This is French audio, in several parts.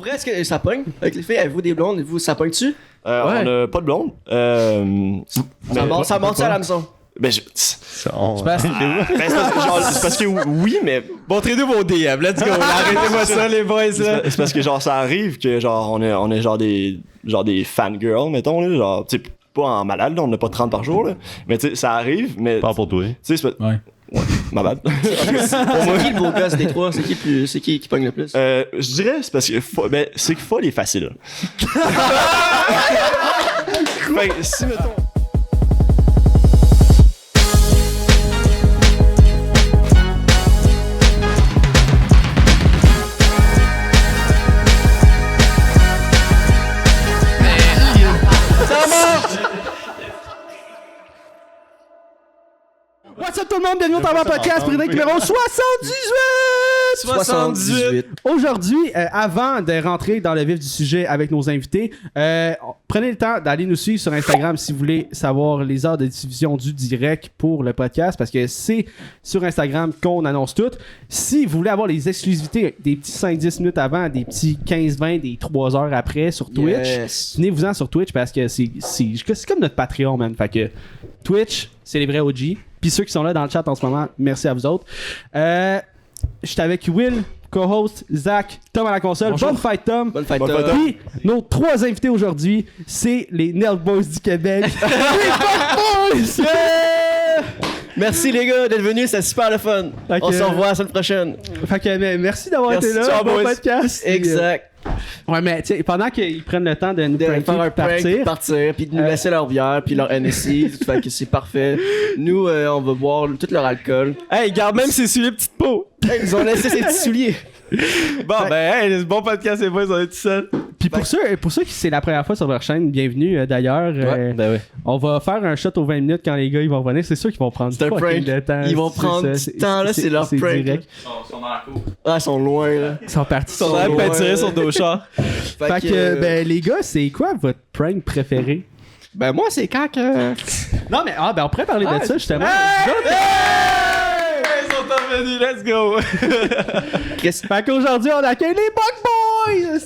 vrai, est-ce que ça pogne avec les filles? Avez-vous des blondes? Vous, ça pogne-tu? On a pas de blonde. Ça monte à la maison. Ben, C'est parce c'est parce que oui, mais Montrez-nous vos DM, let's go. Arrêtez-moi ça, les boys, là. c'est parce que genre ça arrive que genre on est genre des fangirls, mettons là, genre tu sais pas en malade, là, on n'a pas 30 par jour là, mais tu sais ça arrive, mais pas pour toi. tu sais c'est pas... Ouais. Ma bad. C'est qui le beau gosse des trois? C'est qui pogne le plus? Je dirais c'est parce que c'est que Folle est facile. Fait que si mettons What's up tout le monde, bienvenue au Tabac Podcast, président numéro 78! Aujourd'hui, avant de rentrer dans le vif du sujet avec nos invités, prenez le temps d'aller nous suivre sur Instagram si vous voulez savoir les heures de diffusion du direct pour le podcast, parce que c'est sur Instagram qu'on annonce tout. Si vous voulez avoir les exclusivités des petits 5-10 minutes avant, des petits 15-20, des 3 heures après sur Twitch, tenez-vous-en sur Twitch parce que c'est comme notre Patreon, man. Fait que Twitch, c'est les vrais OG. Puis ceux qui sont là dans le chat en ce moment, merci à vous autres. J'étais avec Will, co-host, Zach, Tom à la console. Bonjour. Bonne fête, Tom. Bonne fête, Tom. Puis nos 3 invités aujourd'hui, c'est les Nail Boys du Québec. Les Fuck Boys! Yeah! Merci les gars d'être venus, c'était super le fun. Fait On que- se revoit la semaine prochaine. Fait que merci d'avoir Merci, été là. ciao, Bon boys. podcast. Exact. Ouais, mais tu sais, pendant qu'ils prennent le temps de nous De pranker faire un puis prank, puis partir, puis de nous laisser leur bière, puis leur NSI. Fait que c'est parfait. Nous, on va boire tout leur alcool. Hey, garde même ses souliers petites peaux. Hey, ils ont laissé ces petits souliers. Bon, ben, hey, c'est bon podcast, les boys, on est tout seuls. Puis pour ceux qui c'est la première fois sur leur chaîne, bienvenue d'ailleurs. Ben ouais. On va faire un shot aux 20 minutes quand les gars ils vont revenir. C'est sûr qu'ils vont prendre C'est un fucking prank. de temps. Ils vont C'est prendre ça, du temps, là, c'est leur prank, direct. Ils sont dans la cour. Ah, ils sont loin, là. Ils sont partis. Ils sont en train de Ouais. peinturer sur dos char. Fait que, ben les gars, c'est quoi votre prank préféré? Ben moi, c'est quand que... Non mais on pourrait parler de ça justement. Ils sont revenus, let's go. Fait qu'aujourd'hui on accueille les Buck Boys!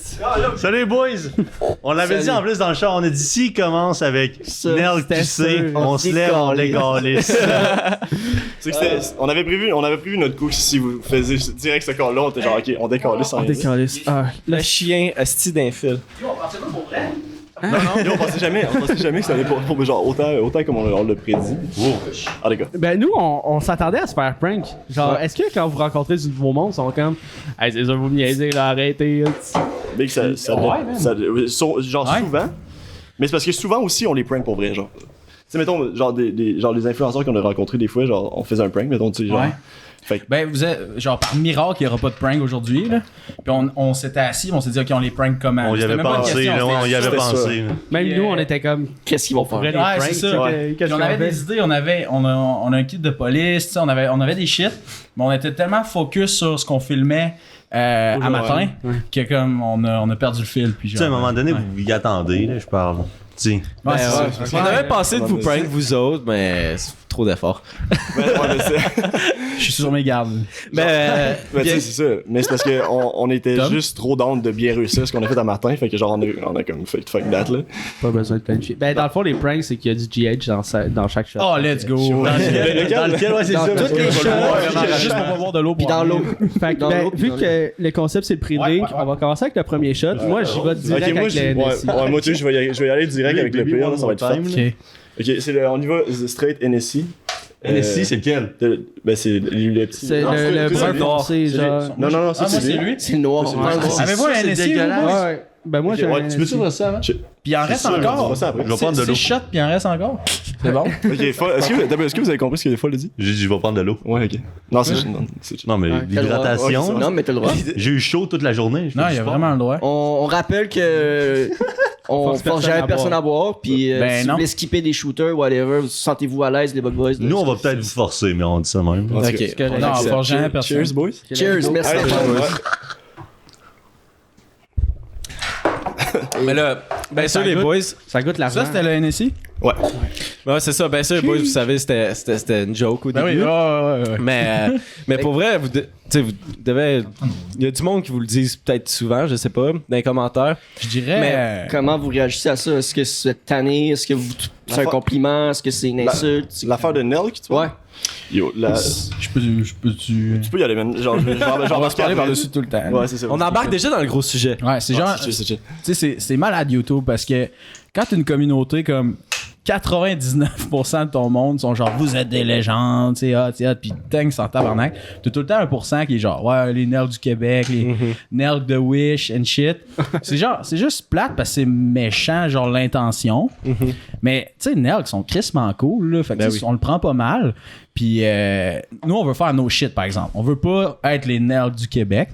Salut les boys! On l'avait dit Salut. en plus dans le chat, on a dit s'il commence avec Ça, Nel c'était QC, sûr. on se lève, on légalise. c'est que on avait prévu notre coup si vous faisiez direct ce corps là, on était genre OK, on décolle sans On rien. décalisse. Ah, Le chien, asti d'infil. On pensait jamais que ça allait pour genre autant comme on l'a prédit. Ah d'accord. ben nous on s'attendait à se faire prank. Genre est-ce que quand vous rencontrez du nouveau monde, ils sont comme hey c'est ça vous me niaisez là, arrêtez. Mais que ça genre Ouais. souvent. Mais c'est parce que souvent aussi on les prank pour vrai genre. Tu sais mettons genre genre les influenceurs qu'on a rencontrés des fois genre on faisait un prank mettons tu sais genre. Ouais. Fait que Ben, vous êtes, genre, par miracle, il n'y aura pas de prank aujourd'hui, là. Puis on s'était assis, on s'est dit, OK, on les prank comment? On y C'était avait même pas une pensé, question, là, on y avait c'était pensé. là. Même Puis, nous on était comme Qu'est-ce qu'ils vont faire? les Ouais, pranks, c'est ça. qu'est-ce Puis on qu'on avait fait? des idées, on a un kit de police, tu sais, on avait des shit, mais on était tellement focus sur ce qu'on filmait à matin que comme on a perdu le fil. Puis Tu sais, à un moment donné, vous y attendez, là, je parle. Tu sais. Ouais, c'est ça. On avait pensé de vous prank, vous autres, mais c'est trop d'efforts. ouais, mais c'est Je suis sur mes gardes. Mais, mais tu sais, c'est ça. Mais c'est parce que on était Tom? juste trop down de bien réussir ce qu'on a fait à matin, fait que genre on a comme fait fuck that là. Pas besoin de planifier. Ben dans le fond les pranks c'est qu'il y a du GH dans chaque shot. Oh, let's go. Dans lequel, ouais, c'est Dans ça. toutes parce que les je vais shows, le voir, puis vraiment. Juste pour boire de l'eau. Puis dans l'eau. Fait que, Dans ben, l'eau, puis vu dans que le concept c'est le pré-drink, Ouais, ouais. on va commencer avec le premier shot. Moi j'y vais direct Ok, moi avec le NSI. moi tu sais, je vais y aller direct avec le pire, là, ça va être fun. OK. Ok, on y va straight NSI. NSI, c'est lequel? Ben c'est le petit. C'est Non, le c'est brun lui. foncé genre. Non, Ah, moi, c'est lui. C'est le noir. C'est Ouais, le noir. ouais. Avez-vous un c'est NSI, dégueulasse. vous? Ouais. Ben moi Ok, j'ai un ouais, tu peux-tu NSI. ça avant? Puis il en reste sûr, on encore. va ça après. Je vais prendre de l'eau. C'est shot, puis il en reste encore. C'est bon. Ok, est-ce que vous avez compris ce que Folle a dit? J'ai dit, je vais prendre de l'eau. Ouais, ok. Non, c'est Non, mais Ouais, t'as le droit. l'hydratation. Non, mais t'as le droit. J'ai eu chaud toute la journée. je Non, fais il y du a sport. vraiment le droit. On rappelle que on Force force jamais personne à boire, puis Ben si vous non. voulez skipper des shooters, whatever, vous sentez-vous à l'aise les Bug Boys. là. Nous, on va peut-être vous forcer, mais on dit ça même. En tout cas. Ok. correct. Non, on va jamais personne. Cheers, boys. Cheers, merci. Ouais, Mais là, bien sûr, Ça les goûte. boys, Ça goûte l'argent. Ça, c'était le NSI? Ouais, c'est ça. Ben ça, boys, vous savez, c'était une joke au Ben oui, début. ouais. Mais pour vrai, vous devez... Il y a du monde qui vous le disent peut-être souvent, je sais pas, dans les commentaires. Je dirais. Mais comment vous réagissez à ça? Est-ce que c'est tanné? Est-ce que c'est un compliment? Est-ce que c'est une insulte? L'affaire de Nelk, tu vois? Ouais. Yo, Je peux tu. tu peux y aller, man. Genre, On va se parler par-dessus tout le temps. Ouais, c'est ça. On embarque déjà dans le gros sujet. Ouais, c'est genre. C'est chill. Tu sais, c'est malade YouTube parce que quand t'as une communauté comme 99% de ton monde sont genre vous êtes des légendes, tu sais, pis tank sans tabarnak. T'as tout le temps 1% qui est genre ouais, les nerds du Québec, les nerds de Wish and shit. C'est juste plate parce que c'est méchant, genre l'intention. Mais tu sais, nerds sont crissement cool, là. Fait que on le prend pas mal. Puis nous, on veut faire nos shit, par exemple. On veut pas être les nerds du Québec.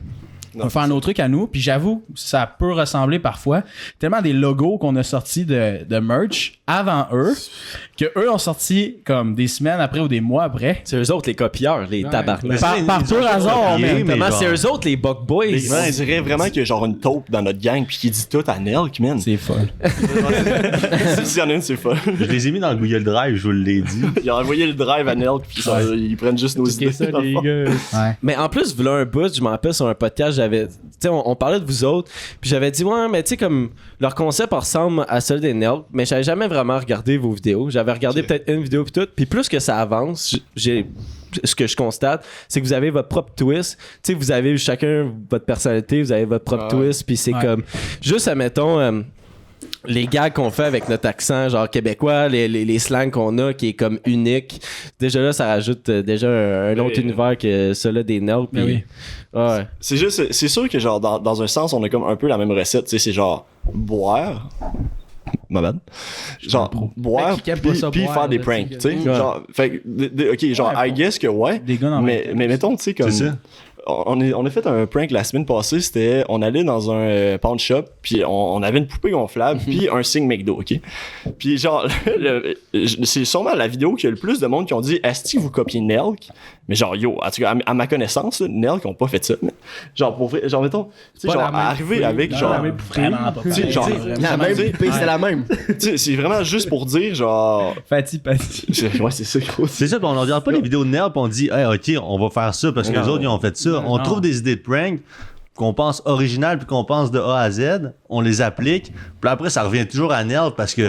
On va faire nos trucs à nous, puis j'avoue, ça peut ressembler parfois tellement des logos qu'on a sortis de merch avant eux, que eux ont sorti comme des semaines après ou des mois après. C'est eux autres les copieurs, les tabarnak. Par pur hasard, Mais man. c'est eux autres les Buck Boys. Man, on dirait vraiment qu'il y a genre une taupe dans notre gang puis qui dit tout à Nelk, man. C'est folle. S'il y en a une, c'est fun. Je les ai mis dans le Google Drive, je vous l'ai dit. Il a envoyé le drive à Nelk puis ils prennent juste nos idées. ça, dans le les fond. gars. Ouais. Mais en plus, voilà un bout, je m'en rappelle sur un podcast, j'avais. Tu sais, on parlait de vous autres, puis j'avais dit, ouais, mais tu sais, comme leur concept ressemble à celui des Nelk, mais j'avais jamais vraiment regardé vos vidéos. J'avais regardé peut-être une vidéo, puis tout. Puis plus que ça avance, ce que je constate, c'est que vous avez votre propre twist. Tu sais, vous avez chacun votre personnalité, vous avez votre propre twist, puis c'est comme. Juste, admettons. Les gags qu'on fait avec notre accent genre québécois, les slangs qu'on a qui est comme unique, déjà là ça rajoute déjà un autre univers que celui des Nelk. Ben oui. Ouais. C'est sûr que genre dans un sens on a comme un peu la même recette, tu sais, c'est genre boire. Ma bad. Genre boire Qui aime pas ça puis boire, faire des là, pranks, tu tu sais. sais. Genre fait OK, genre I guess que ouais. Des gars dans mais mettons tu sais comme C'est ça. on a fait un prank la semaine passée, c'était on allait dans un pawn shop puis on avait une poupée gonflable puis un signe McDo, OK? Puis genre c'est sûrement la vidéo qu'il y a le plus de monde qui ont dit est-ce que vous copiez Nelk? Mais genre yo, en tout cas à ma connaissance, là, Nelk ont pas fait ça. Mais, genre pour vrai, genre mettons, tu sais Pas genre la même arriver poupée, avec non, genre la même poupée. Vraiment pas. tu sais, genre La même poupée, c'est la même. tu sais, c'est vraiment juste pour dire genre Pati. ouais, c'est ça gros. C'est ça, pis on regarde pas les vidéos de Nelk pis on dit, hey, ok, on va faire ça parce que les autres ils ont fait ça. On trouve des idées de prank qu'on pense originales puis qu'on pense de A à Z, on les applique, puis après ça revient toujours à Nelk parce que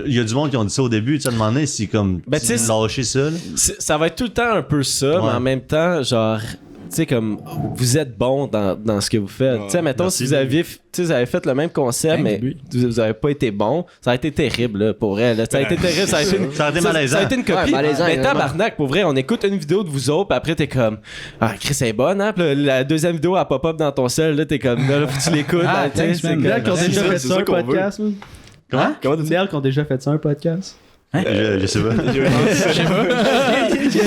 il y a du monde qui ont dit ça au début, tu sais, demander si comme Ben, tu tu sais, lâcher ça. Là. Ça va être tout le temps un peu ça, mais en même temps, genre. Tu sais, comme, vous êtes bon dans ce que vous faites. Tu sais, mettons, merci. si vous avez fait le même concept, mais vous avez pas été bon, ça a été terrible, là, pour vrai. Là. Ça a été terrible, ça a été une, Ça a été malaisant. Ça a été une copie. Ouais, malaisant, mais vraiment. tabarnak, pour vrai, on écoute une vidéo de vous autres, puis après, t'es comme, ah, Chris, elle est bonne, hein? Puis la deuxième vidéo, elle pop-up dans ton sel, là, t'es comme, là, faut que tu l'écoutes. Ah, là, tu sais, thanks, c'est man. comme- Nerds qui ont C'est déjà ça, fait c'est ça ça un qu'on veut. podcast, man. Comment? Comment tu dis Nerds qui ont déjà fait ça un podcast. Je sais pas. Il y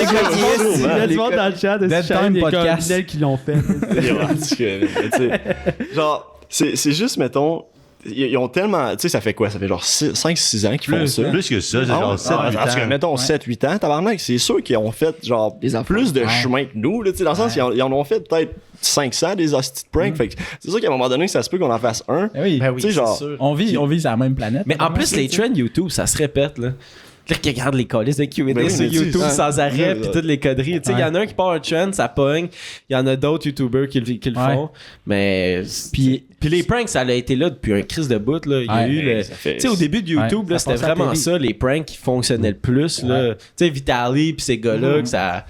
a du monde dans le chat de Dead cette chaîne, Time il y a comme Podcast. Nel qui l'ont fait. genre c'est juste mettons ils ont tellement tu sais ça fait quoi, ça fait genre 5-6 ans qu'ils font ça. Plus que ça, c'est genre 7 en tout cas, mettons 7-8 ans, tabarnak, c'est sûr qu'ils ont fait genre Des enfants. plus de chemin que nous, là, tu sais, dans le sens ils en ont fait peut-être 500 des hosties de prank, fait que c'est sûr qu'à un moment donné ça se peut qu'on en fasse un. Oui. Ben oui, Tu sais, genre, c'est sûr. On vit sur la même planète. Mais en plus, les trends YouTube, ça se répète, là. Là, qui regarde les colis de Q&A Ben oui, sur mais tu sais, YouTube ça- sans arrêt, Ouais. puis toutes les conneries. Tu sais, il y en a un qui part un trend, ça pogne. Il y en a d'autres YouTubers qui le font. Mais. Puis les pranks, ça a été là depuis un crise de bout, là. Il y a eu le. ça fait- Tu sais, au début de YouTube, Ouais, là, ça c'était passe à la vraiment télé. ça, les pranks qui fonctionnaient le plus, là. Tu sais, Vitaly, puis ces gars-là, que ça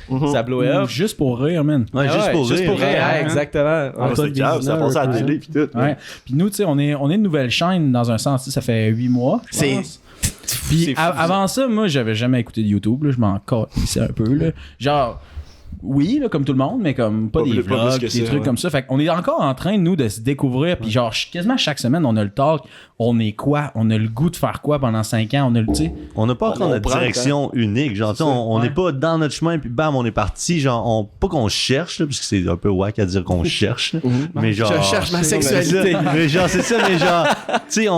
blowait up. Juste pour rire, man. Ouais, juste pour rire. rire, Ouais, exactement. Ah, Ouais. c'est grave, ça passe à la télé pis tout. Ouais. Puis nous, tu sais, on est une nouvelle chaîne dans un sens. Tu sais, ça fait 8 mois. je C'est- pense. Puis c'est fou, avant ça, moi, j'avais jamais écouté de YouTube. Là, je m'en calissais un peu. Là. Genre, oui, là, comme tout le monde, mais comme pas Pas des plus- pas vlogs, plus que des ça, trucs ouais. comme ça. Fait qu'on est encore en train, nous, de se découvrir. Puis genre, quasiment chaque semaine, on a le talk. On est quoi? On a le goût de faire quoi pendant 5 ans? On a le, tu sais. On n'a pas encore On notre prend le direction unique. Genre, tu sais, on n'est pas dans notre chemin, puis bam, on est parti. Genre, pas qu'on cherche, là, parce que c'est un peu wack à dire qu'on cherche. Là. Mais genre. Je cherche ma C'est sexualité. ça. Mais genre, c'est ça, mais genre, tu sais,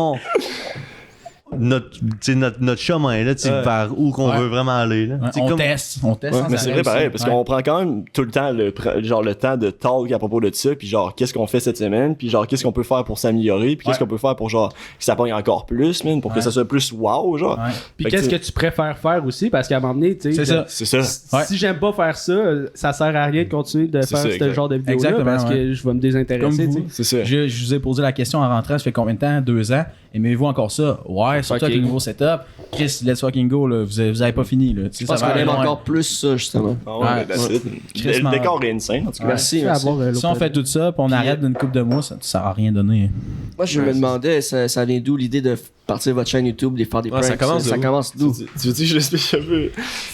notre chemin, là, vers où qu'on veut vraiment aller. Là. Ouais, C'est on comme- teste. Ouais, mais c'est vrai pareil, parce qu'on prend quand même tout le temps le temps de talk à propos de ça, puis genre qu'est-ce qu'on fait cette semaine, puis genre qu'est-ce qu'on peut faire pour s'améliorer, puis qu'est-ce qu'on peut faire pour genre que ça pogne encore plus, man, pour que ça soit plus wow, genre. Ouais. Puis Fait qu'est-ce que que tu préfères faire aussi? Parce qu'à un moment donné, tu sais, C'est ça. C'est ça. Ouais. si j'aime pas faire ça, ça sert à rien de continuer de C'est faire ça, ce exact. genre de vidéo-là Exactement, parce que je vais me Comme désintéresser, vous. tu sais. C'est ça. Je vous ai posé la question en rentrant, ça fait combien de temps? 2 ans. Aimez-vous encore ça? Ouais, surtout avec le nouveau setup. Chris, let's fucking go, là. Vous avez pas fini, là. Tu sais, Je pense ça qu'on va aller aime loin. encore plus ça, justement. Ah ouais, Ouais. that's it. Crissement. Le décor est insane, en tout cas. Merci, Tu vas merci. avoir, Si on fait tout ça, puis on arrête d'une couple de mois, ça sert à rien donner. Moi, je me demandais, ça vient d'où l'idée de partir votre chaîne YouTube, de faire des Ouais, pranks? ça commence ça d'où? commence d'où? Tu veux dire que je l'explique un peu?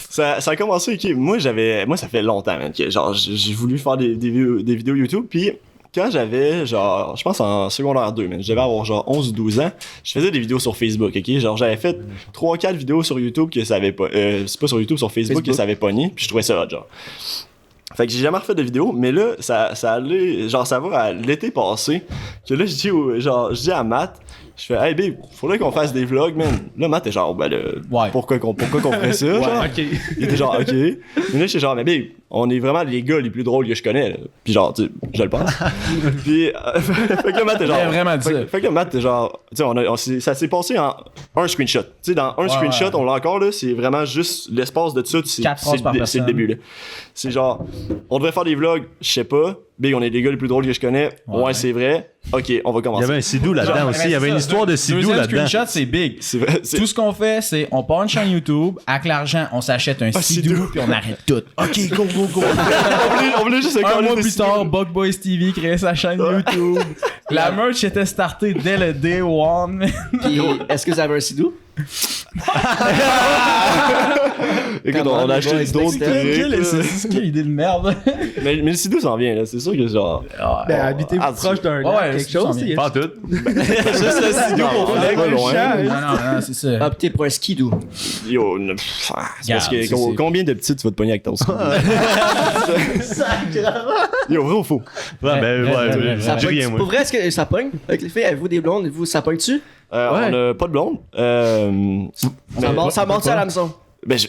Ça a commencé, ok. Moi, ça fait longtemps, man, que genre, j'ai voulu faire des vidéos YouTube, puis quand j'avais, genre, je pense en secondaire 2, man, je devais avoir genre 11 ou 12 ans, je faisais des vidéos sur Facebook, ok? Genre, j'avais fait 3-4 vidéos sur YouTube que ça avait pas, c'est pas sur YouTube, sur Facebook que ça avait pogné, puis je trouvais ça hot, genre. Fait que j'ai jamais refait de vidéo, mais là, ça allait, genre, ça va à l'été passé, que là, je dis à Matt, je fais, hey, babe, faudrait qu'on fasse des vlogs, man. Là, Matt est genre, ben, Ouais. pourquoi qu'on ferait ça, genre? Ok. Il était genre, ok. Mais là, j'étais genre, mais babe, on est vraiment les gars les plus drôles que je connais, là. Puis genre, tu sais, je le pense. Puis, fait que là, Matt est genre. Il a vraiment dit ça. Fait que là, Matt est genre, tu sais, ça s'est passé en un screenshot. Tu sais, dans un screenshot, ouais. on l'a encore, là, c'est vraiment juste l'espace de ça, c'est 4 phrases par c'est le personne. début, là. C'est genre, on devrait faire des vlogs, je sais pas. Big, on est les gars les plus drôles que je connais. Ouais, c'est vrai. Ok, on va Il y commencer. avait un Sidou là-dedans aussi. Il y avait une histoire de Sidou Deuxième là-dedans. screenshot, c'est big. C'est vrai. Tout ce qu'on fait, c'est on part une chaîne YouTube, avec l'argent, on s'achète un Sidou. Sidou, puis on arrête tout. OK, go, go, go. on voulait juste Un coller mois des plus tard, Bug Boys TV crée sa chaîne YouTube. La merch était startée dès le day one. Puis, est-ce que vous avez un sidou? Écoute, Comment on a les acheté boys, d'autres trucs. C'est quelle idée de merde. Mais le Sidou s'en vient, là. C'est sûr que genre. Ben, habitez-vous Ah, proche d'un ouais, lac, quelque ça chose. s'en il y a- Pas tout. Juste le Sidou pour Ouais, pas loin. Non, c'est ça. Optez pour un skidoo. Yo, c'est parce que c'est- combien de petites tu vas te pogner avec ton Sidou? Yo, vrai ou faux? Ouais, ben, ouais, Ça j'ai pogne- rien, moi. Pour vrai, est-ce que ça pogne? Avec les filles, avez-vous des blondes? Vous, ça pogne-tu? On a pas de blonde. Ça monte à la maison. Ben, je.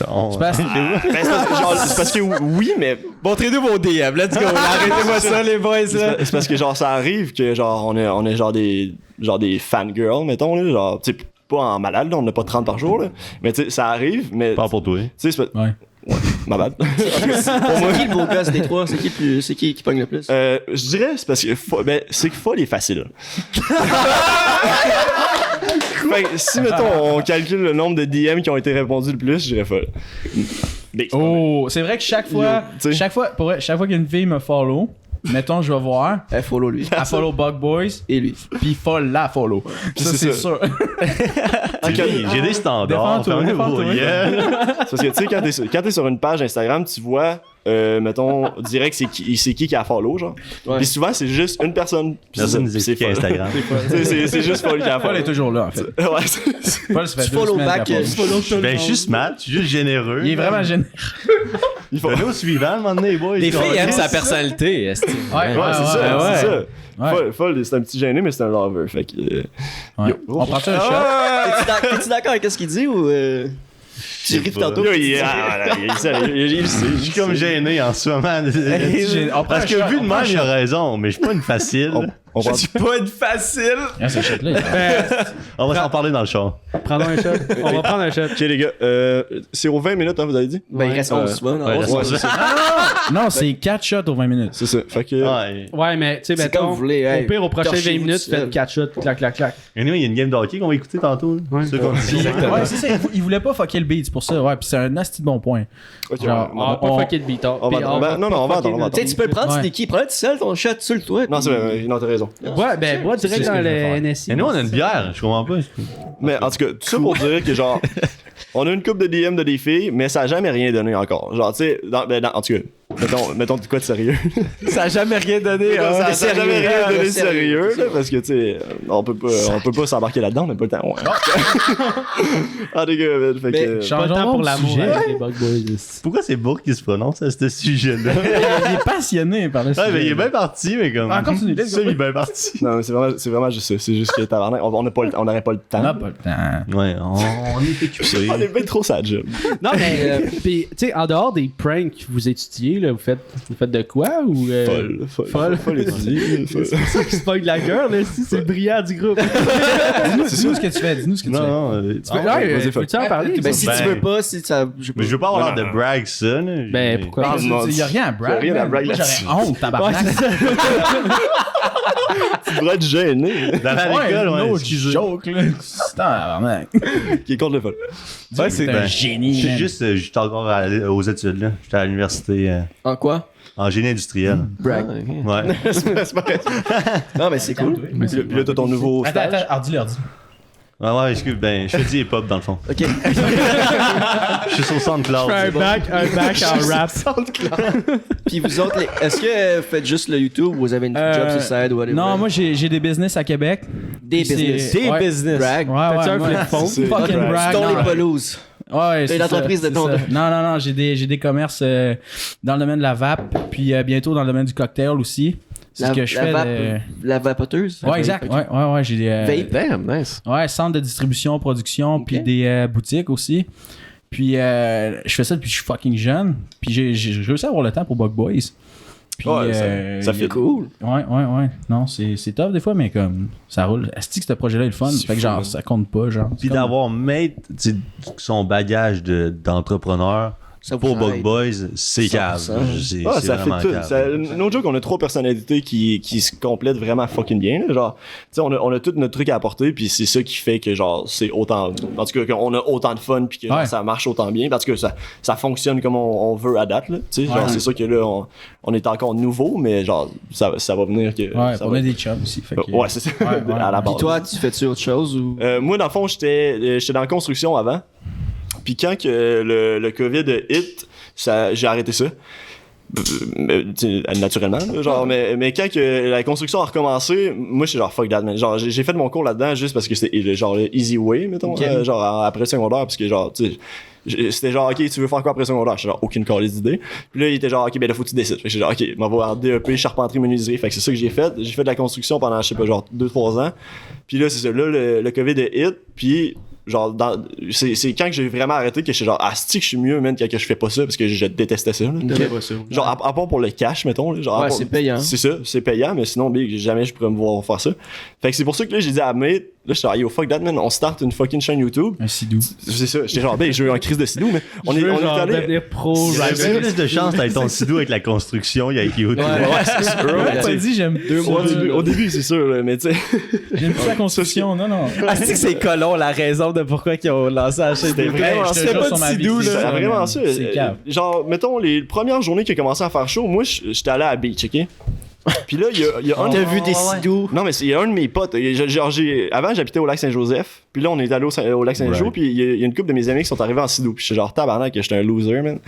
On- Parce- C'est parce que oui, mais. Montrez-nous vos DM, let's go. Arrêtez-moi ça, les boys, là. C'est parce que genre ça arrive que genre on est genre des fangirls, mettons, là. Genre, tu sais, pas en malade, là, on n'a pas 30 par jour, là. Mais tu sais, ça arrive, mais. Pas pour toi. Tu sais, c'est pas. Ouais. Ma bad. C'est qui le beau gosse des trois? C'est qui qui pogne le plus? Je dirais, c'est parce que c'est que folle est facile. Fait que si, mettons, on calcule le nombre de DM qui ont été répondus le plus, je dirais folle. Mais c'est pas vrai. Oh, c'est vrai que chaque fois, tu sais. pour vrai, chaque fois qu'une fille me follow, mettons, je vais voir, Eh, follow lui. elle follow Bug Boys, Et lui. puis follow la follow. Ça, c'est c'est ça. sûr. J'ai des standards. Défends-toi, fermez vos défends-toi. gueules. C'est parce que, tu sais, quand t'es sur une page Instagram, tu vois, mettons, direct, c'est qui a follow, genre. Ouais. Puis souvent, c'est juste une personne. Puis Personne nous c'est explique folle. Instagram. Tu sais, c'est juste folle qui a Paul follow. est toujours là, en fait. Ouais, c'est- Paul, ça fait Tu 2 follow semaines back. qu'il a pas vu. Ben, je suis smart, je suis juste généreux. Il est vraiment gêné. il faut. Venez au suivant, à un moment donné, boys. Les filles On- aiment sa personnalité, esti. Ouais, Ouais, c'est ça, ouais. c'est ça. Ouais. Folle, c'est un petit gêné, mais c'est un lover. Fait que. Ouais. Yo. On prend ça un shot. T'es-tu d'accord avec ce qu'il dit ou tu ris depuis tantôt? Yo, il sait. Je suis comme gêné en ce moment. On prend Parce un que shot, vu de on prend un même, il a shot. raison, mais je suis pas une facile. On va. Pas une facile. Ah, ce shot-là, On va s'en parler dans le char. Prenons un shot. On va prendre un shot. Ok, les gars, c'est aux 20 minutes, hein, vous avez dit? Ben, il reste 11, tu vois. non? Ouais, 11. Ouais, c'est ça. Non, c'est 4 shots aux 20 minutes. C'est ça. Fait que. Ouais. Ouais, mais tu sais, C'est comme mettons, vous voulez, hey. au pire, au prochain 20 Torchez-vous minutes, tout seul. faites 4 shots, clac, clac, clac. Anyway, il y a une game de hockey qu'on va écouter tantôt. là. Ouais. C'est ça qu'on dit. Ouais, c'est ça. Il voulait pas fucker le beat, c'est pour ça. Ouais, puis c'est un nasty de bon point. Ok, Genre, On va pas fucker le beat. On va attendre. Non, on va attendre. Tu sais, tu peux le prendre, Ouais. c'est qui? Prends-le tout seul, ton shot sur le toit. Non, c'est vrai, non, t'as raison. Bois direct C'est ce dans que je vais faire. le NSI. Et nous, on a une bière, je comprends pas. Mais en tout cas, tout ça pour dire que genre, on a une couple de DM de des filles, mais ça a jamais rien donné encore. Genre, tu sais, en tout cas, mettons de quoi de sérieux. Ça a jamais rien donné. Ça a jamais rien donné de sérieux, sérieux, là, parce que, tu sais, on peut pas s'embarquer là-dedans, on n'a pas le temps. Ouais. Ah, des gars, man, fait Mais que... Pas le Changeons temps pour de l'amour sujet. avec les Bug Boys. Pourquoi c'est Bourg qui se prononce à ce sujet-là? Il est passionné par le sujet. Ouais, mais il est bien parti, mais comme. Ah, continue, let's go. Ça, il est bien parti. Non, c'est vraiment juste ça. C'est juste que tabarnak, on n'aurait pas le temps. On n'a pas le temps. Ouais, on est équipé. On est bien trop sad, job. Non, mais, puis, tu sais, en dehors des pranks que vous étudiez, là, vous faites de quoi ou. Folle étudier. C'est pour ça qu'il se pogne la gueule, là, si, c'est le brillant du groupe. Dis-nous ce que tu fais, dis-nous ce que tu fais. Non, Peux-tu en parler? Ben, si Ben, tu veux pas, si ça. mais je veux pas avoir l'air de brag ça, là. Ben, pourquoi? Il y a rien à brag. Y a rien à man. brag Moi, là-dessus. J'aurais honte, tabarnak. Tu devrais être gêné. Dans l'école, ouais, no excusez. joke, là. Tabarnak. Qui est contre le folle. Ouais, C'est un génie, J'étais man. juste, j'étais encore aux études, là. J'étais à l'université En quoi? en génie industriel. Brag. Ouais. C'est pas vrai. Non, mais c'est cool. Puis là, t'as ton nouveau Attends, stage. dis-leur, dis. Ouais, excuse, ben, je fais du hip-hop dans le fond. Ok. Je suis sur SoundCloud. Un bac en rap. Puis vous autres, est-ce que vous faites juste le YouTube ou vous avez une job sur side ou whatever? Non, moi j'ai des business à Québec. Des Puis business. c'est- ouais. business. Brag. Ouais, T'as-tu un moi, flip phone? C'est- Fucking brag. brag. Dont non. les pelouses. Ouais, T'as une entreprise de c'est ton- ça. Non, j'ai des commerces dans le domaine de la vape, puis bientôt dans le domaine du cocktail aussi. C'est ce que je fais. La vapoteuse? Ouais, exact. Ouais, j'ai des Vape. Damn, nice. ouais, centre de distribution, production, puis des boutiques aussi. Puis je fais ça depuis que je suis fucking jeune. Puis j'ai réussi à avoir le temps pour Bug Boys. Puis Ouais, ça fait Cool. Ouais. Non, c'est tough des fois, mais comme ça roule. Est-ce que ce projet-là est le fun? C'est Fait que genre, fou. ça compte pas, genre. Puis d'avoir made tu sais, son bagage d'entrepreneur Ça vous pour Bug aide. Boys, c'est cave. 100%. C'est Ah, c'est ça vraiment fait tout. cave. No joke, on a 3 personnalités qui se complètent vraiment fucking bien. Là. Genre, tu sais, on a tout notre truc à apporter, puis c'est ça qui fait que, genre, c'est autant. En tout cas, qu'on a autant de fun, puis que genre, Ouais. ça marche autant bien, parce que ça fonctionne comme on veut à date. Là. Tu sais, genre, Ouais. c'est sûr que là, on est encore nouveau, mais genre, ça va venir. Que, Ouais, ça on va... a des chums aussi. Fait que, Ouais, c'est ça. Ouais, à la base. Puis toi, tu fais-tu autre chose ou. Moi, dans le fond, j'étais dans la construction avant. Puis quand que le COVID hit, j'ai arrêté ça. Naturellement, là, genre, mais quand que la construction a recommencé, moi, je suis genre fuck that, man. Genre, j'ai fait mon cours là-dedans juste parce que c'était genre le easy way, mettons, Ok. genre après le secondaire, parce que genre, tu sais, c'était genre, ok, tu veux faire quoi après le secondaire? J'étais genre, aucune calice d'idée. Puis là, il était genre, ok, ben là, faut que tu décides. Fait que j'étais genre, ok, m'en va en DEP, charpenterie, menuiserie. Fait que c'est ça que j'ai fait. J'ai fait de la construction pendant, je sais pas, genre 2-3 ans. Puis là, c'est ça. Là, le COVID est hit. Puis genre, c'est quand que j'ai vraiment arrêté que je suis genre, ah, c'est que je suis mieux, man, quand que je fais pas ça, parce que je détestais ça. Là. Genre, à part pour le cash, mettons. Là, genre, à Ouais, part- c'est payant. C'est ça, c'est payant, mais sinon, jamais je pourrais me voir faire ça. Fait que c'est pour ça que là, j'ai dit à Mate, là, je suis genre, yo, fuck that, man, on start une fucking chaîne YouTube. Un sidou. C'est ça, j'étais genre, ben, j'ai eu un crise de sidou, mais on est allé. devenir pro J'avais rapper. plus de chance avec ton sidou avec la construction, il y a YouTube. Ouais, c'est sûr. Ouais, mais t'as tu sais, dit, j'aime 2 mois. au début, c'est sûr, là, mais tu sais. J'aime plus la construction, non. Ah, c'est que c'est colon la raison de pourquoi ils ont lancé la chaîne. C'était vraiment je te c'était jure pas sur de ma vie, sidou, c'est là. ça, C'est vraiment man. ça. C'est cave. Genre, mettons, les premières journées qu'il a commencé à faire chaud, moi, j'étais allé à la beach, ok? Puis là, il y a un. T'as vu des sidous? Non, mais il y a un de mes potes. Genre, avant, j'habitais au lac Saint-Joseph. Puis là, on est allé au lac Saint-Jean. Right. Puis il y a une couple de mes amis qui sont arrivés en sidou. Puis j'étais genre, tabarnak, j'étais un loser, man.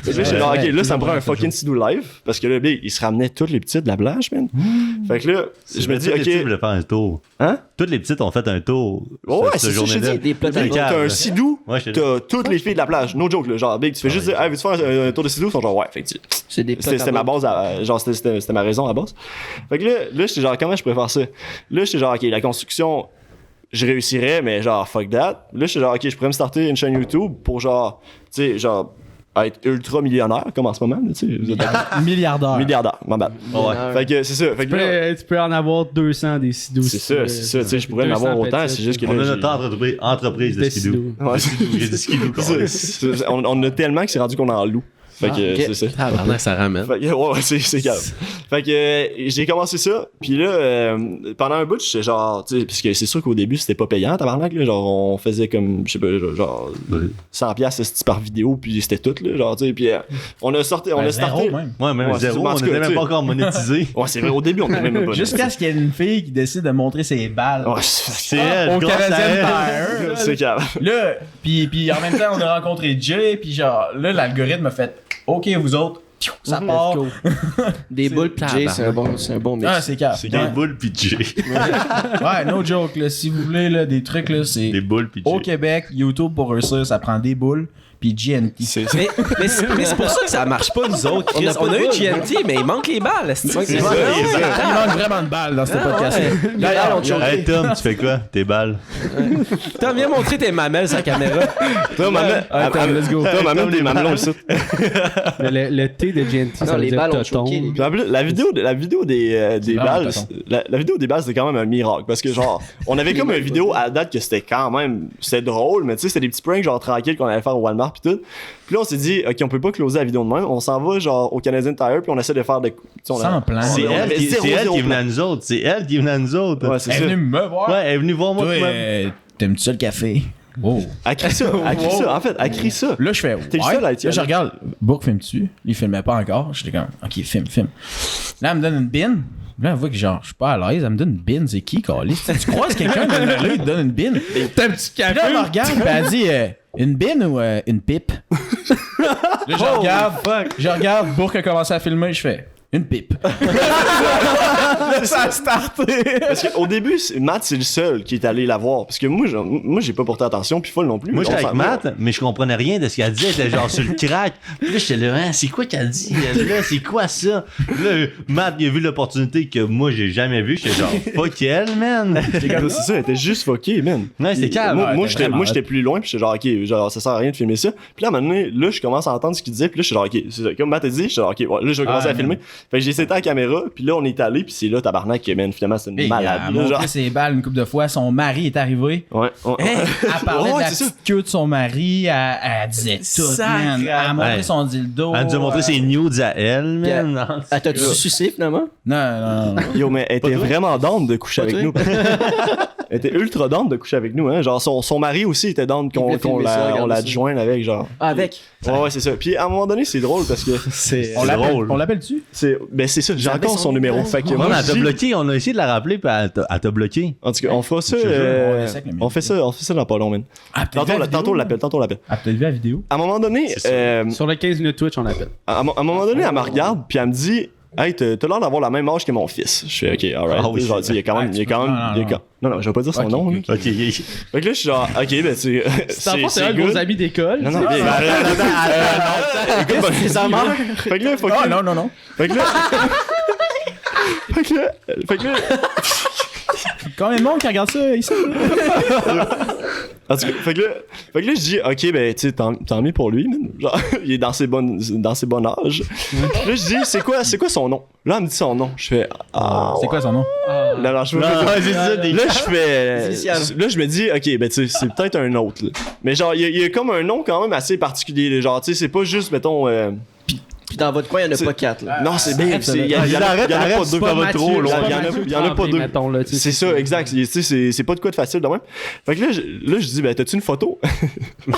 Puis là, j'étais genre, ok, là, ça me prend un fucking sidou live. Parce que là, big, il se ramenait toutes les petites de la plage, man. Fait que là, je me dis, Les petites ok. voulaient faire un tour. Hein? Toutes les petites ont fait un tour. Ouais, cette c'est ça, je te journée-là. dis. Des plats Big, de t'as un là. sidou, Ouais, j'étais t'as toutes les filles de la plage. No joke, là. Genre, big, tu fais juste dire, hey, veux-tu faire un tour de sidou? Ils sont genre, ouais, fait que C'est des plats c'était ma base, genre c'était ma raison à la base. Fait que là j'étais genre comment je pourrais faire ça? Là j'étais genre ok la construction je réussirais mais genre fuck that. Là j'étais genre ok je pourrais me starter une chaîne YouTube pour genre tu sais genre être ultra millionnaire comme en ce moment là, tu sais. Milliardaire. Milliardaire, ma bad. Ouais. Fait que c'est ça. Fait que là, Tu peux en avoir 200 des sidous. c'est ça, tu sais, je pourrais en avoir autant, c'est juste que On là, a j'ai- notre entreprise de skidoo. Ouais, J'ai dit skidoo, on en a tellement que c'est rendu qu'on en loue. Fait que ok. c'est ça. Ah, ça ramène. Fait que, ouais, c'est calme. Fait que j'ai commencé ça, puis là, pendant un bout, j'étais genre, tu sais, parce que c'est sûr qu'au début, c'était pas payant, tabarnak, là, genre, on faisait comme, je sais pas, genre, 100$ par vidéo, puis c'était tout, là, genre, tu sais, puis on a starté. Même. Ouais, même Ouais, zéro, en on tout cas, était tu même sais. pas encore monétisé. Ouais, c'est vrai, au début, on était même pas. Jusqu'à ce qu'il y ait une fille qui décide de montrer ses balles. Ouais, C'est elle, Au grâce à Canadian elle. Tire. c'est calme. Là, puis en même temps, on a rencontré Jay, puis genre, là, l'algorithme a fait OK, vous autres, ça part. Des boules pis Jay, c'est un bon mix. Ah, c'est calme. C'est des boules pis Jay. Ouais, no joke, là. Si vous voulez, là, des trucs, là, c'est. Des boules pis Jay. Au Québec, YouTube pour réussir, ça prend des boules pis GNT. Mais c'est pour ça que ça marche pas, nous autres. Chris. On a eu GNT, mais il manque les balles. C'est ça. Il manque vraiment de balles dans ce podcast. Hey Tom, tu fais quoi? Tes balles. T'as bien montré tes mamelles sa caméra. Tom, let's go. Tom, amène des mamelons ici. Le T de GNT, ça veut les dire balles ont toton. choqué. Puis en plus, la vidéo des vraiment balles, tonton. la vidéo des balles, c'était quand même un miracle. Parce que, genre, on avait comme une vidéo à la date que c'était quand même, c'était drôle, mais tu sais, c'était des petits pranks, genre, tranquilles qu'on allait faire au Walmart pis tout. Puis là, on s'est dit, ok, on peut pas closer la vidéo de même. On s'en va, genre, au Canadian Tire, puis on essaie de faire des. Sans plan. C'est on elle avait qui zéro est venue plan. à nous autres. C'est elle qui est venue à nous autres. Ouais, c'est Elle est ça. venue me voir. Ouais, elle est venue voir moi. Toi, toi-même. t'aimes-tu ça le café? Wow. Elle crie ça, en fait, elle crie ça. Là, je fais. T'es le seul à être Là, je allé. regarde. Bourg filme-tu? Il filmait pas encore. J'étais comme, ok, filme. Là, elle me donne une bine. Là, elle voit que genre, je suis pas à l'aise. Elle me donne une bine. C'est qui, Carlis? Tu croises quelqu'un dans le rue, il te donne une bine. T'as un petit Puis là, elle me regarde, puis elle dit, une bine ou une pipe? Là, je regarde, Bourg a commencé à filmer, je fais, une pipe. Là, ça a starté. Parce qu'au début, Matt, c'est le seul qui est allé la voir. Parce que moi, j'ai pas porté attention, puis Folle non plus. Moi, j'étais On avec s'en- Matt, mais je comprenais rien de ce qu'elle disait. Elle était genre sur le crack. Puis là, j'étais là, hein, c'est quoi qu'elle dit? Là, c'est quoi ça? Puis là, Matt, il a vu l'opportunité que moi, j'ai jamais vue. J'étais genre, fuck elle, man. C'est ça, elle était juste fucké, man. Ouais, c'était calme. Moi, t'es vraiment j'étais plus loin, puis j'étais genre, ok, genre, ça sert à rien de filmer ça. Puis là, à un moment donné, là, je commence à entendre ce qu'il disait, puis là, je suis genre, ok, c'est ça. Comme Matt a dit, je suis genre, ok, ouais, là, je vais commencer à filmer. Fait que j'ai essayé la caméra, puis là, on est allé, puis c'est là, tabarnak, que, man, finalement, c'est une Elle malade. a là, genre. montré ses balles une couple de fois. Son mari est arrivé. Ouais. Elle parlait Ouais, de la c'est ça. petite queue de son mari. Elle disait tout, man. Elle a montré Ouais. son dildo. Elle nous a montré ses nudes à elle, man. Ah, t'as-tu sucé finalement? Non. Yo, mais elle était vraiment down de coucher Pas avec toi? nous. Elle était ultra down de coucher avec nous, hein. Genre, son mari aussi était down qu'on voulait filmer ça, on regarde la ça. joigne avec, genre. Ah, avec. Ouais, c'est ça. Puis à un moment donné, c'est drôle parce que c'est On l'appelle-tu? ben c'est ça, j'ai J'avais encore son son numéro. numéro. Fait que Ouais, moi, mais je elle t'a dis- bloqué. On a essayé de la rappeler, puis elle t'a bloqué. En tout cas, on fera ça. Je te jure, on essaie avec le On fait ça dans pas long, man. Tantôt on l'appelle. Ah, peut-être vu la vidéo. À un moment donné, Sur le 15 minutes Twitch, on l'appelle. à un moment donné, elle me regarde puis elle me dit, hey, t'as l'air d'avoir la même âge que mon fils. Je fais, ok, alright. Ah oui, Genre, tu sais, il y a quand même, non, je vais pas dire son nom. là. Ok. Fait que là, je suis genre, ok, ben c'est C'est un de vos amis d'école. Non, non, tu sais. écoute, ben, Ça marche. Fait que là, faut Oh, que- non. Fait que là, fait que là, Combien de monde qui regarde ça ici? en tout cas, fait que là, je dis, ok, ben, tu sais, tant mieux pour lui, man. Genre, il est dans ses bons âges. Là, je dis, c'est quoi son nom? Là, elle me dit son nom. Je fais, ah. C'est quoi son nom? Non, je veux Non, pas. c'est ça, des Là, je fais. Initial. Là, je me dis, ok, ben, tu sais, c'est peut-être un autre, là. Mais genre, il y a comme un nom quand même assez particulier, là. Genre, tu sais, c'est pas juste, mettons. Puis dans votre coin, il y en a C'est- pas 4. Là. Non, c'est bien. ça, Il y en a Arrête, pas deux. c'est pas votre trop, Il y loin. en a pas deux. Mettons, là, tu sais, C'est ça, exact. Tu sais, c'est pas de quoi de facile de même. Fait que là, je dis, ben, t'as-tu une photo? Oh,